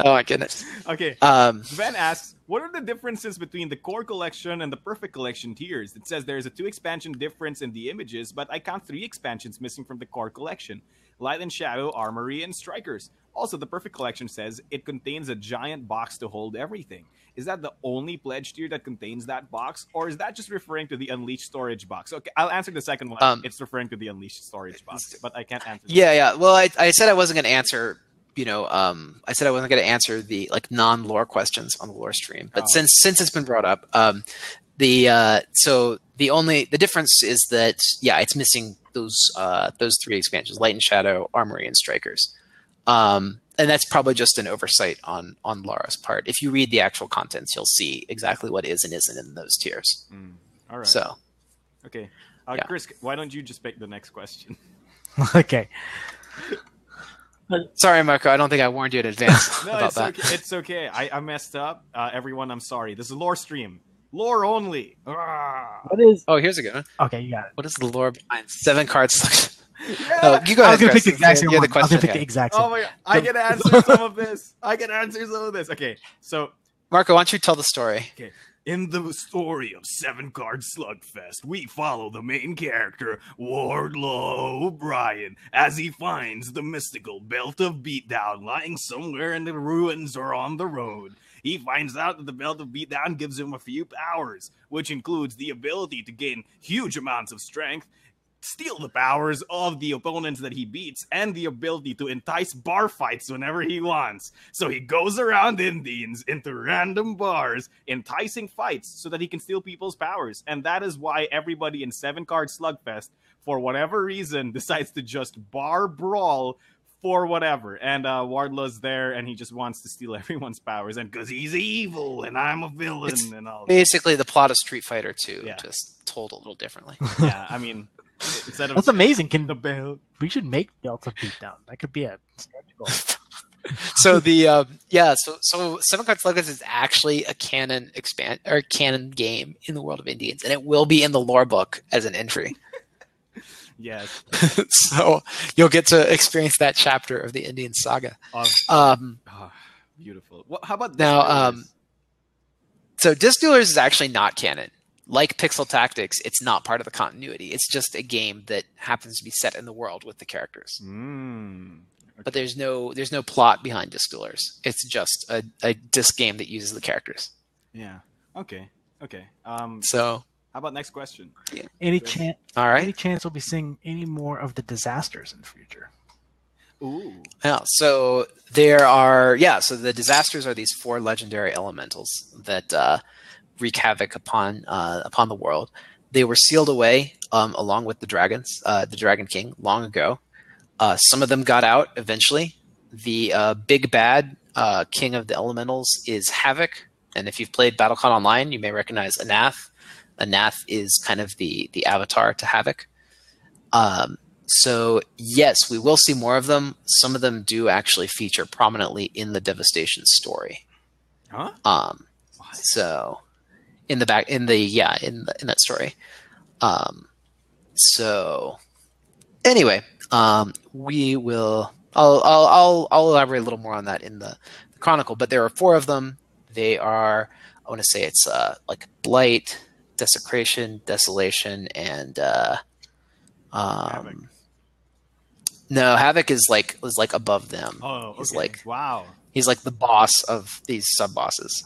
Oh my goodness. Okay. Sven asks, what are the differences between the core collection and the perfect collection tiers? It says there's a 2 expansion difference in the images, but I count 3 expansions missing from the core collection: Light and Shadow, Armory, and Strikers. Also, the perfect collection says it contains a giant box to hold everything. Is that the only pledge tier that contains that box, or is that just referring to the Unleashed storage box? Okay, I'll answer the second one. It's referring to the Unleashed storage box, but I can't answer. Yeah. Well, I said I wasn't going to answer. I said I wasn't going to answer the non-lore questions on the lore stream, but since it's been brought up, the difference is that it's missing those 3 expansions: Light and Shadow, Armory, and Strikers. And that's probably just an oversight on Laura's part. If you read the actual contents, you'll see exactly what is and isn't in those tiers. All right. So, okay, Chris, why don't you just pick the next question? Okay. Sorry, Marco. I don't think I warned you in advance about that. Okay. It's okay. I messed up. Everyone, I'm sorry. This is lore stream. Lore only. What is? Oh, here's a good one. Okay, you got it. What is the lore behind 7 card selection? Yeah. You go ahead. I was going to pick the exact same one. I was going to pick the exact same. Oh my god! I can answer some of this. Okay, so Marco, why don't you tell the story? Okay. In the story of 7-Card Slugfest, we follow the main character, Wardlaw O'Brien, as he finds the mystical Belt of Beatdown lying somewhere in the ruins or on the road. He finds out that the Belt of Beatdown gives him a few powers, which includes the ability to gain huge amounts of strength, steal the powers of the opponents that he beats, and the ability to entice bar fights whenever he wants. So he goes around Indians into random bars, enticing fights so that he can steal people's powers. And that is why everybody in 7-Card Slugfest, for whatever reason, decides to just bar brawl for whatever. And Wardlaw's there, and he just wants to steal everyone's powers. And because he's evil, and I'm a villain, and all that. Basically the plot of Street Fighter 2, just told a little differently. Yeah, I mean... That's amazing. We should make Belt of Beatdown. That could be a stretch goal. So so 7-Card Slugfest is actually a canon canon game in the world of Indians, and it will be in the lore book as an entry. Yes. So you'll get to experience that chapter of the Indian saga. Beautiful. How about now? So Disc Duelers is actually not canon. Like Pixel Tactics, it's not part of the continuity. It's just a game that happens to be set in the world with the characters. Okay. But there's no plot behind Disc Duelers. It's just a disc game that uses the characters. Yeah. Okay. So how about next question? Yeah. Any chance? All right. Any chance we'll be seeing any more of the disasters in the future? Ooh. Yeah. So there are. Yeah. So the disasters are these 4 legendary elementals that wreak havoc upon the world. They were sealed away along with the dragons, the Dragon King, long ago. Some of them got out eventually. The big bad king of the elementals is Havoc, and if you've played BattleCON Online, you may recognize Anath. Anath is kind of the avatar to Havoc. So yes, we will see more of them. Some of them do actually feature prominently in the Devastation story. Huh? So. In that story. So anyway, we will. I'll elaborate a little more on that in the chronicle. But there are 4 of them. They are. I want to say it's like Blight, Desecration, Desolation, and Havoc. No, Havoc is like above them. Oh, okay. He's like wow. He's like the boss of these sub bosses.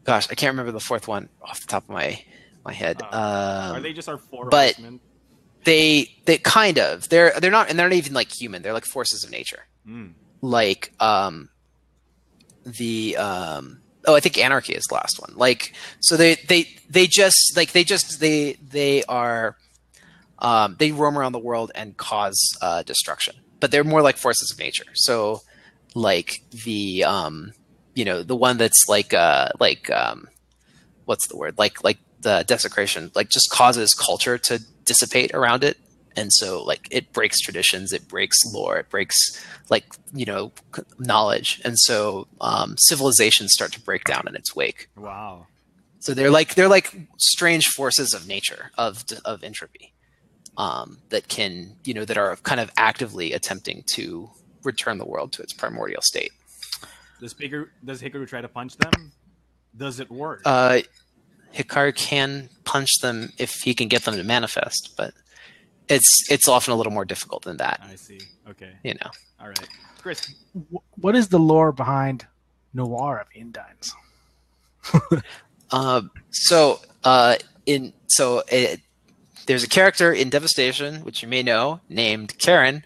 Gosh, I can't remember the 4th one off the top of my head. Are they just our 4 but horsemen? They kind of they're not, and they're not even like human. They're like forces of nature. Like I think Anarchy is the last one. Like so they roam around the world and cause destruction, but they're more like forces of nature. So like the the one that's what's the word? Like the Desecration, like just causes culture to dissipate around it And so like it breaks traditions, it breaks lore, it breaks like, knowledge. And so civilizations start to break down in its wake. Wow. So they're like strange forces of nature, of entropy, that can, that are kind of actively attempting to return the world to its primordial state. Does Hikaru try to punch them? Does it work? Hikaru can punch them if he can get them to manifest, but it's often a little more difficult than that. I see. Okay. All right. Chris, what is the lore behind Noir of Indines? There's a character in Devastation, which you may know, named Karen.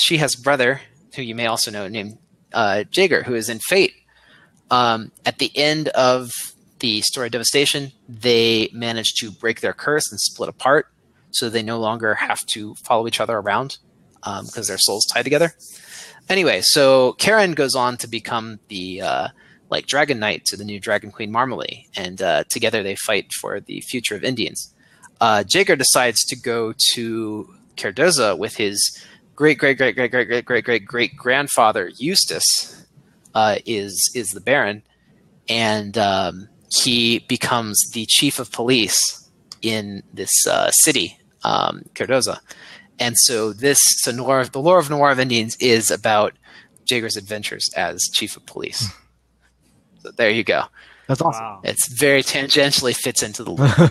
She has a brother, who you may also know, named Jaeger, who is in Fate. At the end of the story of Devastation, they manage to break their curse and split apart, so they no longer have to follow each other around because their souls tie together. Anyway, so Karen goes on to become the Dragon Knight to the new Dragon Queen Marmalie, and together they fight for the future of Indians. Jaeger decides to go to Cardoza with his great grandfather Eustace, is the Baron, and he becomes the chief of police in this city, Cardoza. And so the Lore of Noir of Indians is about Jaeger's adventures as chief of police. So there you go. That's awesome. Wow. It's very tangentially fits into the lore.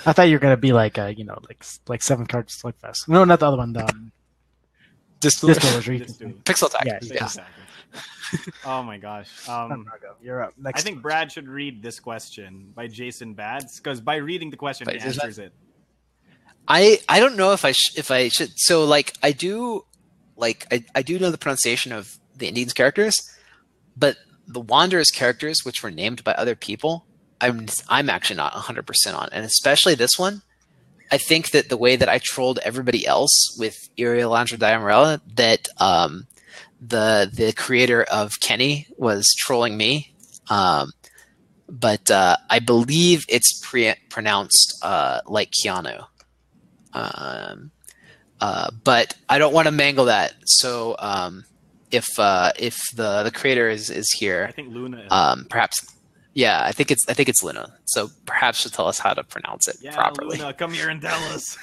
I thought you were gonna be like like 7 cards Slugfest. No, not the other one. Pixel Attack. Yeah. Oh my gosh. You're up. Next. I think Brad should read this question by Jason Bads, because by reading the question, he answers it. I don't know if I should. So I do know the pronunciation of the Indians characters, but the Wanderers characters, which were named by other people, I'm actually not 100% on, and especially this one. I think that the way that I trolled everybody else with Irialandra Diamorella, that the creator of Kenny was trolling me, but I believe it's pronounced like Keanu. But I don't want to mangle that. So if the creator is here, I think Luna. Perhaps. Yeah, I think it's Luna. So perhaps she'll tell us how to pronounce it properly. Luna, come here and tell us.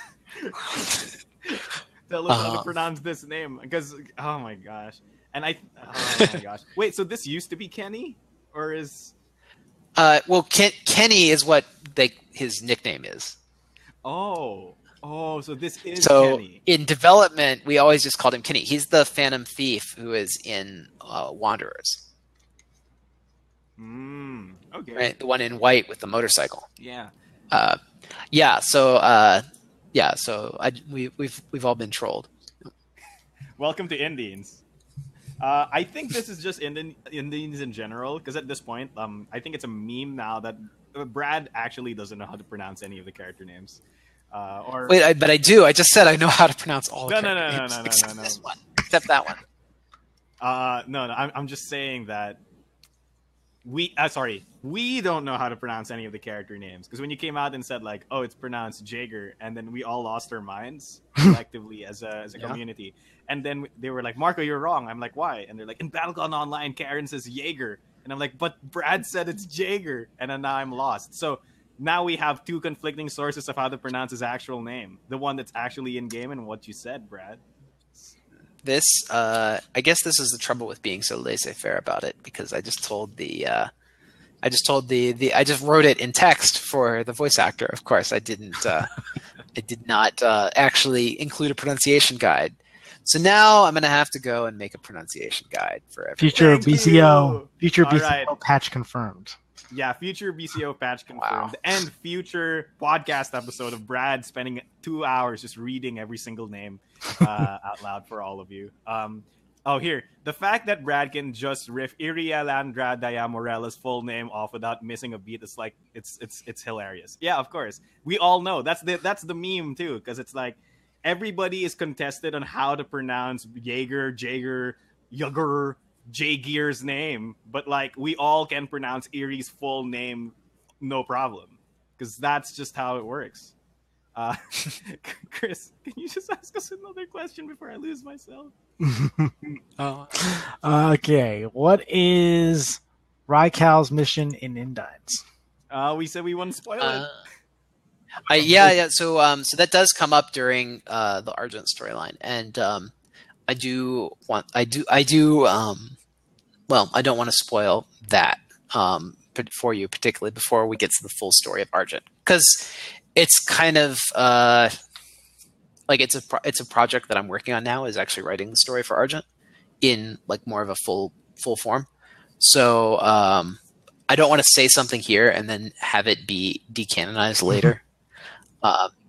Tell us how to pronounce this name, because oh my gosh. And oh my gosh. Wait, so this used to be Kenny, or is? Well, Kenny is what his nickname is. Oh, so this is Kenny. In development, we always just called him Kenny. He's the Phantom Thief who is in Wanderers. Okay. Right, the one in white with the motorcycle. Yeah. So we've all been trolled. Welcome to Indians. I think this is just Indians in general, because at this point, I think it's a meme now that Brad actually doesn't know how to pronounce any of the character names. Wait, but I do. I just said I know how to pronounce all the character names. No. This one, except that one. No. I'm just saying that we don't know how to pronounce any of the character names, because when you came out and said oh, it's pronounced Jaeger, and then we all lost our minds collectively as a community, and then they were like, Marco, you're wrong. I'm like, why? And they're like, in BattleCON Online, Karen says Jaeger, and I'm like, but Brad said it's Jaeger, and then now I'm lost. So now we have 2 conflicting sources of how to pronounce his actual name, the one that's actually in game and what you said, Brad. I guess this is the trouble with being so laissez-faire about it, because I just told I just wrote it in text for the voice actor. Of course, I didn't. I did not actually include a pronunciation guide. So now I'm going to have to go and make a pronunciation guide for everyone. Future BCO patch confirmed. Yeah, future BCO patch confirmed. Wow. And future podcast episode of Brad spending 2 hours just reading every single name out loud for all of you. Here. The fact that Brad can just riff Irialandra Diamorella's full name off without missing a beat is it's hilarious. Yeah, of course. We all know. That's the meme too, because it's everybody is contested on how to pronounce Jaeger, Jaegir's name, but we all can pronounce Erie's full name no problem, because that's just how it works. Chris, can you just ask us another question before I lose myself? Okay, what is Raikal's mission in Indines? We said we wouldn't spoil it. Yeah. So that does come up during the Argent storyline, and I don't want to spoil that for you, particularly before we get to the full story of Argent, because it's kind of like it's a project that I'm working on now, is actually writing the story for Argent in like more of a full form. So I don't want to say something here and then have it be decanonized later.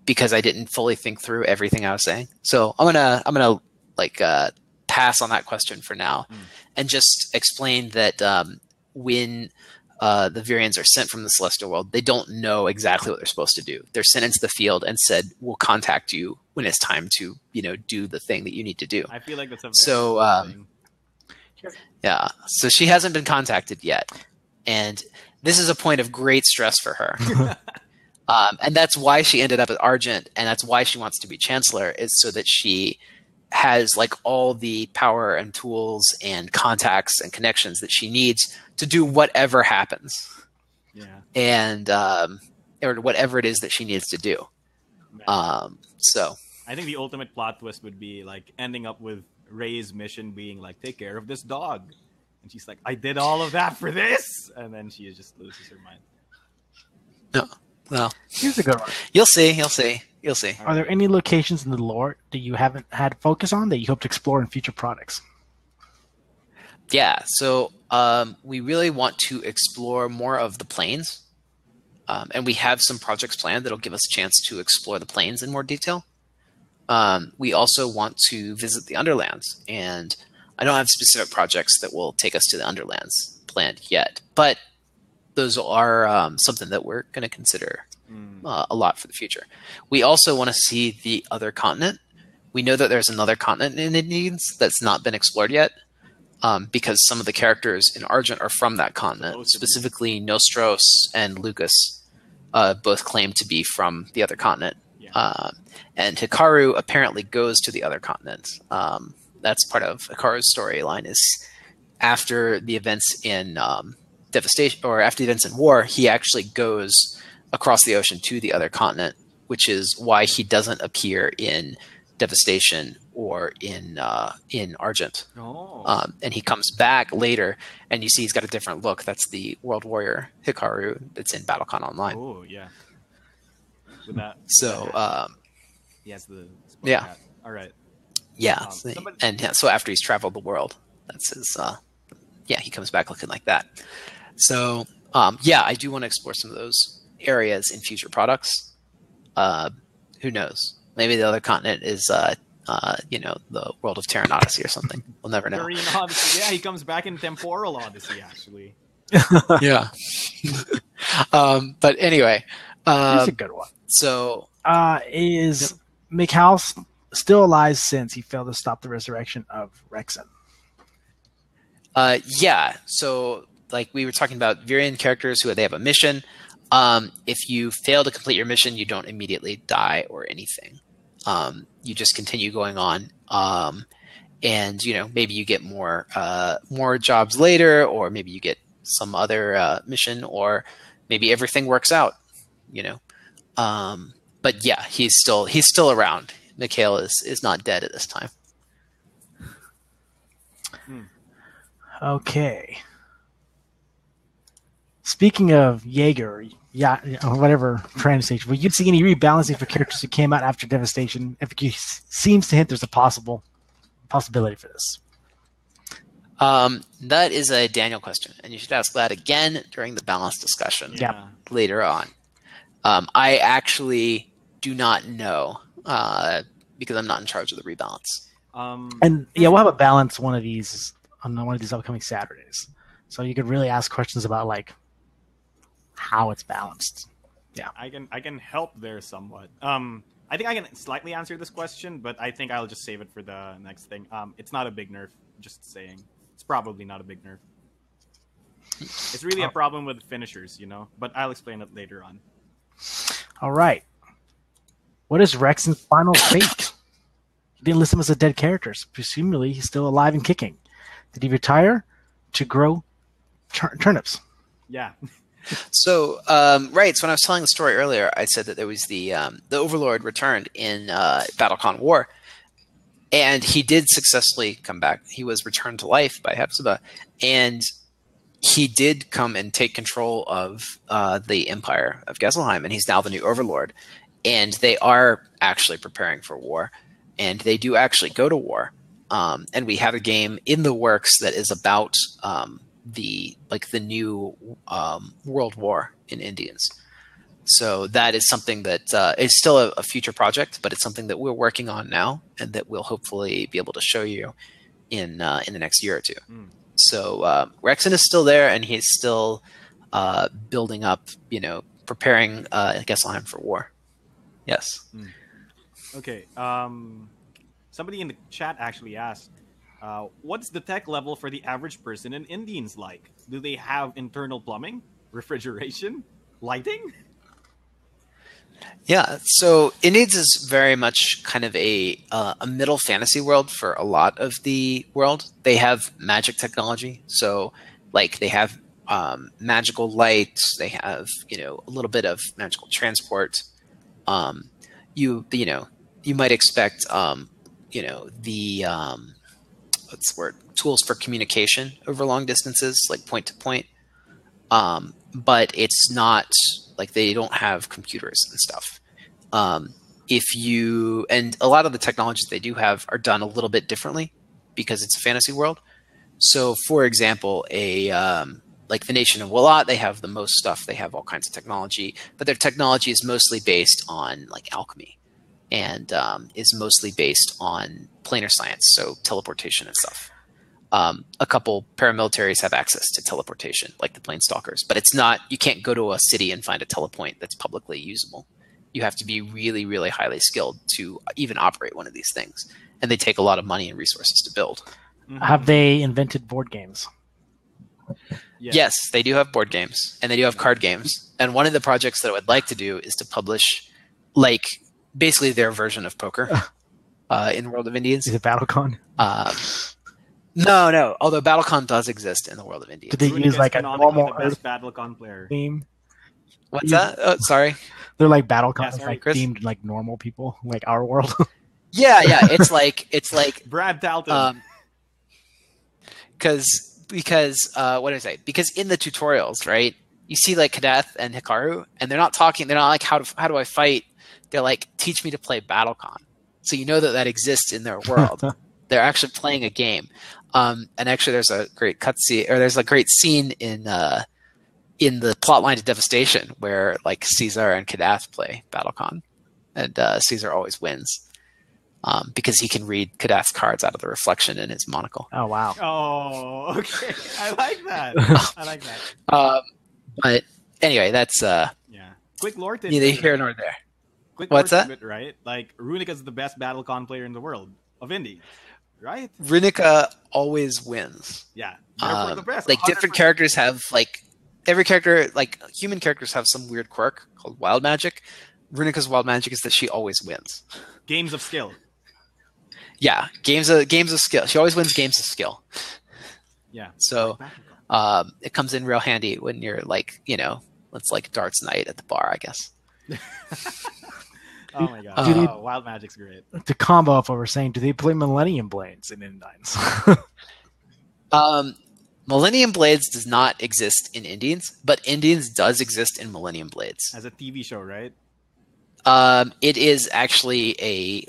Because I didn't fully think through everything I was saying. So I'm gonna pass on that question for now, and just explain that when the Virians are sent from the Celestial World, they don't know exactly what they're supposed to do. They're sent into the field and said, "We'll contact you when it's time to, do the thing that you need to do." I feel like that's a thing. Yeah. So she hasn't been contacted yet, and this is a point of great stress for her. And that's why she ended up at Argent, and that's why she wants to be Chancellor, is so that she has like all the power and tools and contacts and connections that she needs to do whatever happens. Yeah. And or whatever it is that she needs to do. So I think the ultimate plot twist would be like ending up with Rey's mission being like, take care of this dog. And she's like, I did all of that for this, and then she just loses her mind. No. Well, here's a good one. You'll see. Are there any locations in the lore that you haven't had focus on that you hope to explore in future products? Yeah, so we really want to explore more of the plains, and we have some projects planned that'll give us a chance to explore the plains in more detail. We also want to visit the Underlands, and I don't have specific projects that will take us to the Underlands planned yet, but those are something that we're going to consider a lot for the future. We also want to see the other continent. We know that there's another continent in Indians that's not been explored yet, because some of the characters in Argent are from that continent. Specifically, Nostros and Lucas both claim to be from the other continent. Yeah. And Hikaru apparently goes to the other continent. That's part of Hikaru's storyline, is after the events in Devastation, or after the events in War, he actually goes across the ocean to the other continent, which is why he doesn't appear in Devastation or in Argent. And he comes back later, and you see he's got a different look. That's the World Warrior Hikaru that's in BattleCon Online. Oh yeah. With that. So he has the hat. All right. Yeah, so after he's traveled the world, that's his. He comes back looking like that. So, I do want to explore some of those areas in future products. Who knows? Maybe the other continent is, the world of Terran Odyssey or something. We'll never know. Terran Odyssey. Yeah, he comes back in Temporal Odyssey, actually. Yeah. But anyway. Here's a good one. So, is Mikhail still alive since he failed to stop the resurrection of Rexen? Yeah. So, like we were talking about Virian characters they have a mission. If you fail to complete your mission, you don't immediately die or anything. You just continue going on. And maybe you get more jobs later, or maybe you get some other mission, or maybe everything works out. But yeah, he's still around. Mikhail is not dead at this time. Okay. Speaking of Jaeger, whatever training stage, will you see any rebalancing for characters who came out after Devastation? FAQ seems to hint there's a possibility for this. That is a Daniel question, and you should ask that again during the balance discussion later on. I actually do not know because I'm not in charge of the rebalance. And we'll have a balance one of these on one of these upcoming Saturdays, so you could really ask questions about like how it's balanced. Yeah, I can help there somewhat. I think I can slightly answer this question, but I think I'll just save it for the next thing. It's not a big nerf. Just saying, it's probably not a big nerf. It's really a problem with finishers, but I'll explain it later on. All right. What is Rex's final fate? He didn't list him as a dead character. So presumably, he's still alive and kicking. Did he retire to grow turnips? Yeah. So, right. So when I was telling the story earlier, I said that there was the Overlord returned in BattleCon War, and he did successfully come back. He was returned to life by Hepzibah, and he did come and take control of the Empire of Gesselheim, and he's now the new Overlord. And they are actually preparing for war, and they do actually go to war. And we have a game in the works that is about the new World War in Indians. So that is something that is still a future project, but it's something that we're working on now, and that we'll hopefully be able to show you in the next year or two. So Rexon is still there, and he's still building up, preparing Gesselheim for war. Yes. Okay. Somebody in the chat actually asked, what's the tech level for the average person in Indians like? Do they have internal plumbing, refrigeration, lighting? Yeah, so Indians is very much kind of a middle fantasy world for a lot of the world. They have magic technology, so like they have magical lights. They have a little bit of magical transport. You might expect the what's the word, tools for communication over long distances, like point to point. But it's not like they don't have computers and stuff. And a lot of the technologies they do have are done a little bit differently because it's a fantasy world. So, for example, like the Nation of Willat, they have the most stuff. They have all kinds of technology, but their technology is mostly based on like alchemy, and is mostly based on planar science, so teleportation and stuff. A couple paramilitaries have access to teleportation, like the Planestalkers, but it's not. You can't go to a city and find a telepoint that's publicly usable. You have to be really, really highly skilled to even operate one of these things, and they take a lot of money and resources to build. Have they invented board games? Yeah. Yes, they do have board games, and they do have card games. And one of the projects that I would like to do is to publish, like, basically their version of poker in the World of Indians. Is it BattleCon? No. Although BattleCon does exist in the World of Indians. Do they use like a normal the best BattleCon player theme? What's that? Oh, sorry. They're like BattleCon, sorry, like Chris? themed like normal people, like our world. Yeah. It's like Brad Talton. Because what did I say? Because in the tutorials, right, you see like Kadath and Hikaru, and they're not talking. They're not like how do I fight? They're like, teach me to play BattleCon. So you know that exists in their world. They're actually playing a game. And actually, there's a great cutscene, or there's a great scene in the plotline to Devastation where like Caesar and Kadath play BattleCon, and Caesar always wins. Because he can read Kadath's cards out of the reflection in his monocle. Oh, wow. Oh, okay. I like that. But anyway, that's yeah. Quick lore tidbit. neither here nor there. Quick What's lore that? tidbit, right? Like Runika's the best BattleCon player in the world of indie, right? Runica always wins. Yeah. Therefore the best. Like 100%. different characters have like every character, like human characters have some weird quirk called wild magic. Runica's wild magic is that she always wins. Games of skill. Yeah, games of skill. She always wins games of skill. Yeah. So it comes in real handy when you're like, it's like darts night at the bar, I guess. Oh my god. Wild Magic's great. To combo off what we're saying, do they play Millennium Blades in Indians? Millennium Blades does not exist in Indians, but Indians does exist in Millennium Blades. As a TV show, right? It is actually I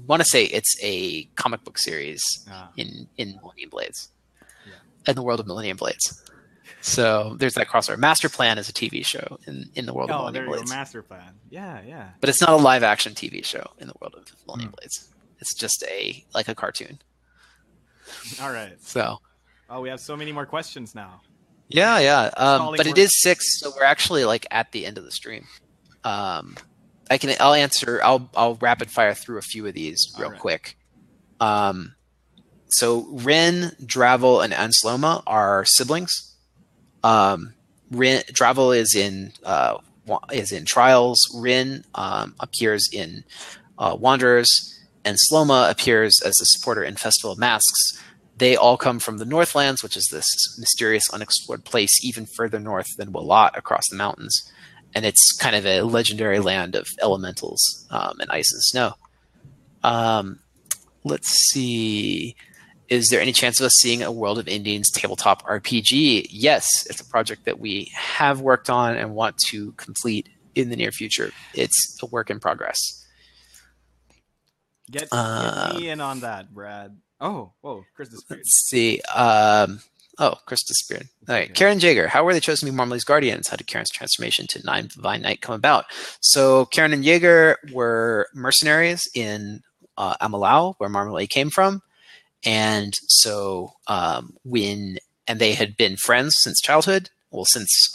want to say it's a comic book series in Millennium Blades, in the world of Millennium Blades. So there's that crossover. Master Plan is a TV show in the world of Millennium Blades. Master Plan. Yeah. But it's not a live action TV show in the world of Millennium Blades. It's just a cartoon. All right. So. Oh, we have so many more questions now. Yeah. But it is 6, so we're actually like at the end of the stream. I'll rapid fire through a few of these real quick. So Rin, Dravel, and Ansloma are siblings. Dravel is in is in Trials. Rin appears in Wanderers, and Sloma appears as a supporter in Festival of Masks. They all come from the Northlands, which is this mysterious, unexplored place even further north than Walat across the mountains. And it's kind of a legendary land of elementals and ice and snow. Let's see. Is there any chance of us seeing a World of Indians tabletop RPG? Yes, it's a project that we have worked on and want to complete in the near future. It's a work in progress. Get me in on that, Brad. Oh, whoa, Chris disappeared. Let's see. Chris disappeared. All right, okay. Karen Jaeger, how were they chosen to be Marmaley's guardians? How did Karen's transformation to Nine Divine Knight come about? So Karen and Jaeger were mercenaries in Amalau, where Marmaley came from. And so they had been friends since childhood. Well, since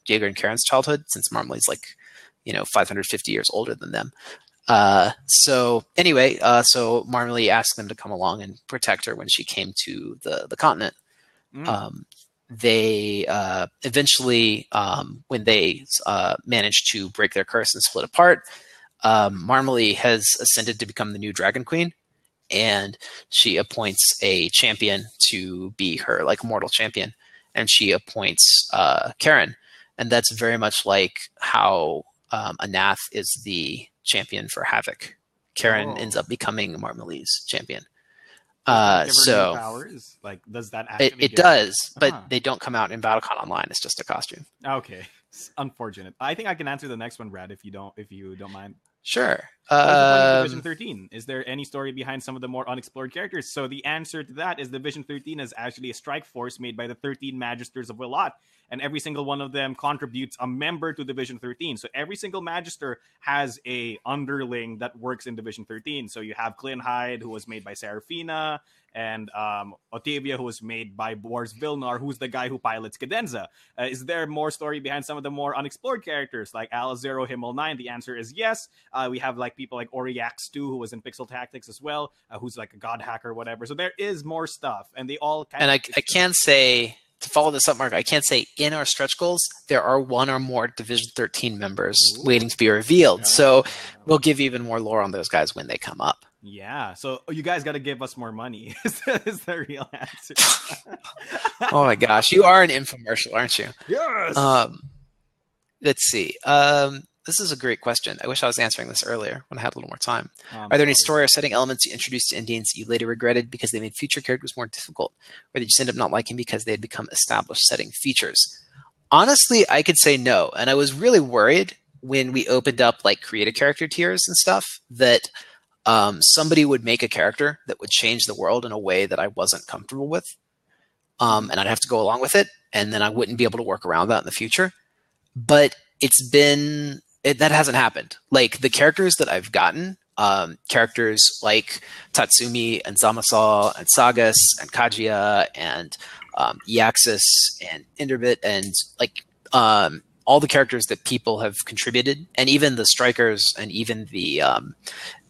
Jaeger and Karen's childhood, since Marmaley's 550 years older than them. So Marmaley asked them to come along and protect her when she came to the continent. They eventually, when they managed to break their curse and split apart, Marmaley has ascended to become the new Dragon Queen. And she appoints a champion to be her mortal champion, and she appoints Karen, and that's very much like how Anath is the champion for Havoc. Karen ends up becoming Marmaley's champion. So powers? Does that actually it does, but they don't come out in BattleCon Online. It's just a costume. Okay, it's unfortunate. I think I can answer the next one, Brad, if you don't mind. Sure. Division 13. Is there any story behind some of the more unexplored characters? So the answer to that is Division 13 is actually a strike force made by the 13 Magisters of Willat, and every single one of them contributes a member to Division 13. So every single Magister has a underling that works in Division 13. So you have Clinhyde, who was made by Serafina, and Otavia, who was made by Boris Vilnar, who's the guy who pilots Cadenza. Is there more story behind some of the more unexplored characters, like Al-Zero, Himmel 9? The answer is yes. We have people like Oriax 2, who was in Pixel Tactics as well, who's like a god hacker or whatever. So there is more stuff, and they all kind of... And I can say, to follow this up, Mark, I can't say in our stretch goals, there are one or more Division 13 members waiting to be revealed. So we'll give you even more lore on those guys when they come up. Yeah, so you guys got to give us more money is the real answer. Oh my gosh, you are an infomercial, aren't you? Yes. Let's see. This is a great question. I wish I was answering this earlier when I had a little more time. Are there any story or setting elements you introduced to Indians you later regretted because they made future characters more difficult, or did you just end up not liking because they had become established setting features? Honestly, I could say no, and I was really worried when we opened up creative character tiers and stuff that somebody would make a character that would change the world in a way that I wasn't comfortable with, and I'd have to go along with it, and then I wouldn't be able to work around that in the future. But that hasn't happened. The characters that I've gotten, characters like Tatsumi and Zamasal and Sagas and Kajiya and Eaxis and Inderbit and all the characters that people have contributed, and even the strikers and even the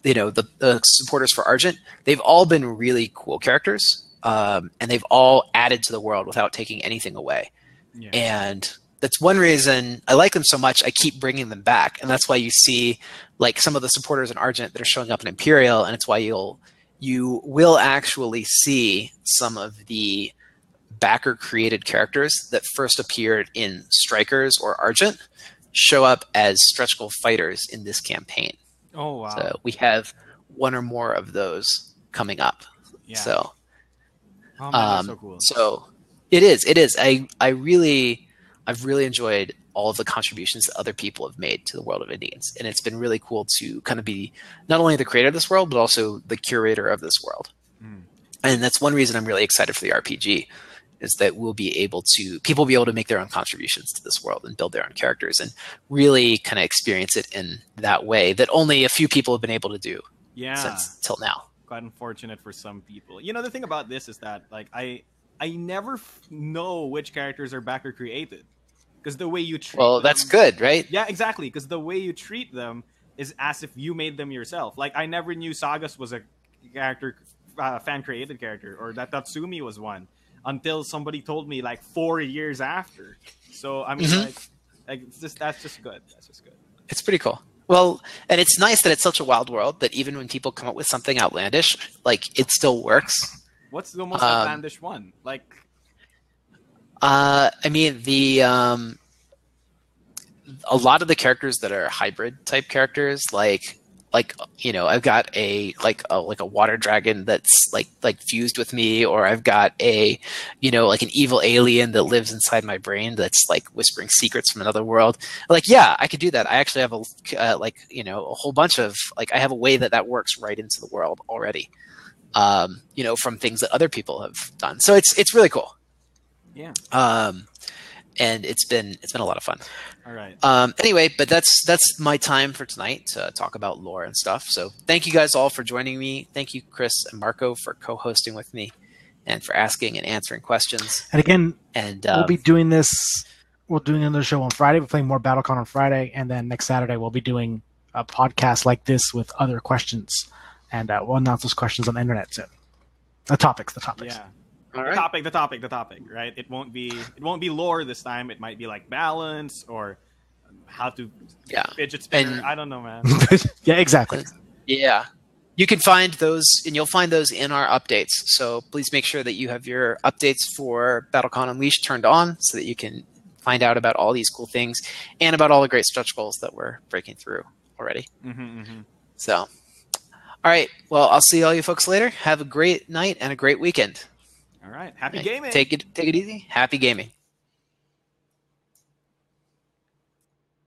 the supporters for Argent, they've all been really cool characters, and they've all added to the world without taking anything away. Yeah. And that's one reason I like them so much. I keep bringing them back, and that's why you see some of the supporters in Argent that are showing up in Imperial, and it's why you will actually see some of the backer created characters that first appeared in Strikers or Argent show up as stretch goal fighters in this campaign. Oh wow! So we have one or more of those coming up. Yeah. So, that's so cool. So it is. I've really enjoyed all of the contributions that other people have made to the world of Indians, and it's been really cool to kind of be not only the creator of this world, but also the curator of this world. And that's one reason I'm really excited for the RPG, is that people will be able to make their own contributions to this world and build their own characters and really kind of experience it in that way that only a few people have been able to do since till now. Quite unfortunate for some people. The thing about this is that I never know which characters are backer created, because the way you treat them, that's good, right? Yeah, exactly, because the way you treat them is as if you made them yourself. I never knew Sagas was a character, fan created character, or that Tatsumi was one, until somebody told me 4 years after. So I mean, Like that's just good. That's just good. It's pretty cool. Well, and it's nice that it's such a wild world that even when people come up with something outlandish, like it still works. What's the most outlandish one? Like, I mean a lot of the characters that are hybrid type characters, like I've got a water dragon that's like fused with me, or I've got a like an evil alien that lives inside my brain that's like whispering secrets from another world. Like, yeah, I could do that. I actually have a whole bunch of I have a way that works right into the world already. From things that other people have done. So it's really cool. Yeah. And it's been a lot of fun. All right. Anyway, but that's my time for tonight to talk about lore and stuff. So thank you guys all for joining me. Thank you, Chris and Marco, for co-hosting with me and for asking and answering questions. And again, we'll be doing this. We're doing another show on Friday. We're playing more BattleCon on Friday, and then next Saturday we'll be doing a podcast like this with other questions, and we'll announce those questions on the internet soon. The topics. Yeah. All right. The topic, right? It won't be lore this time. It might be like balance or how to fidget spinner. I don't know, man. Yeah, exactly. Yeah. You can find those, and you'll find those in our updates. So please make sure that you have your updates for BattleCon Unleashed turned on so that you can find out about all these cool things and about all the great stretch goals that we're breaking through already. So, all right. Well, I'll see all you folks later. Have a great night and a great weekend. All right. Happy gaming. Take it easy. Happy gaming.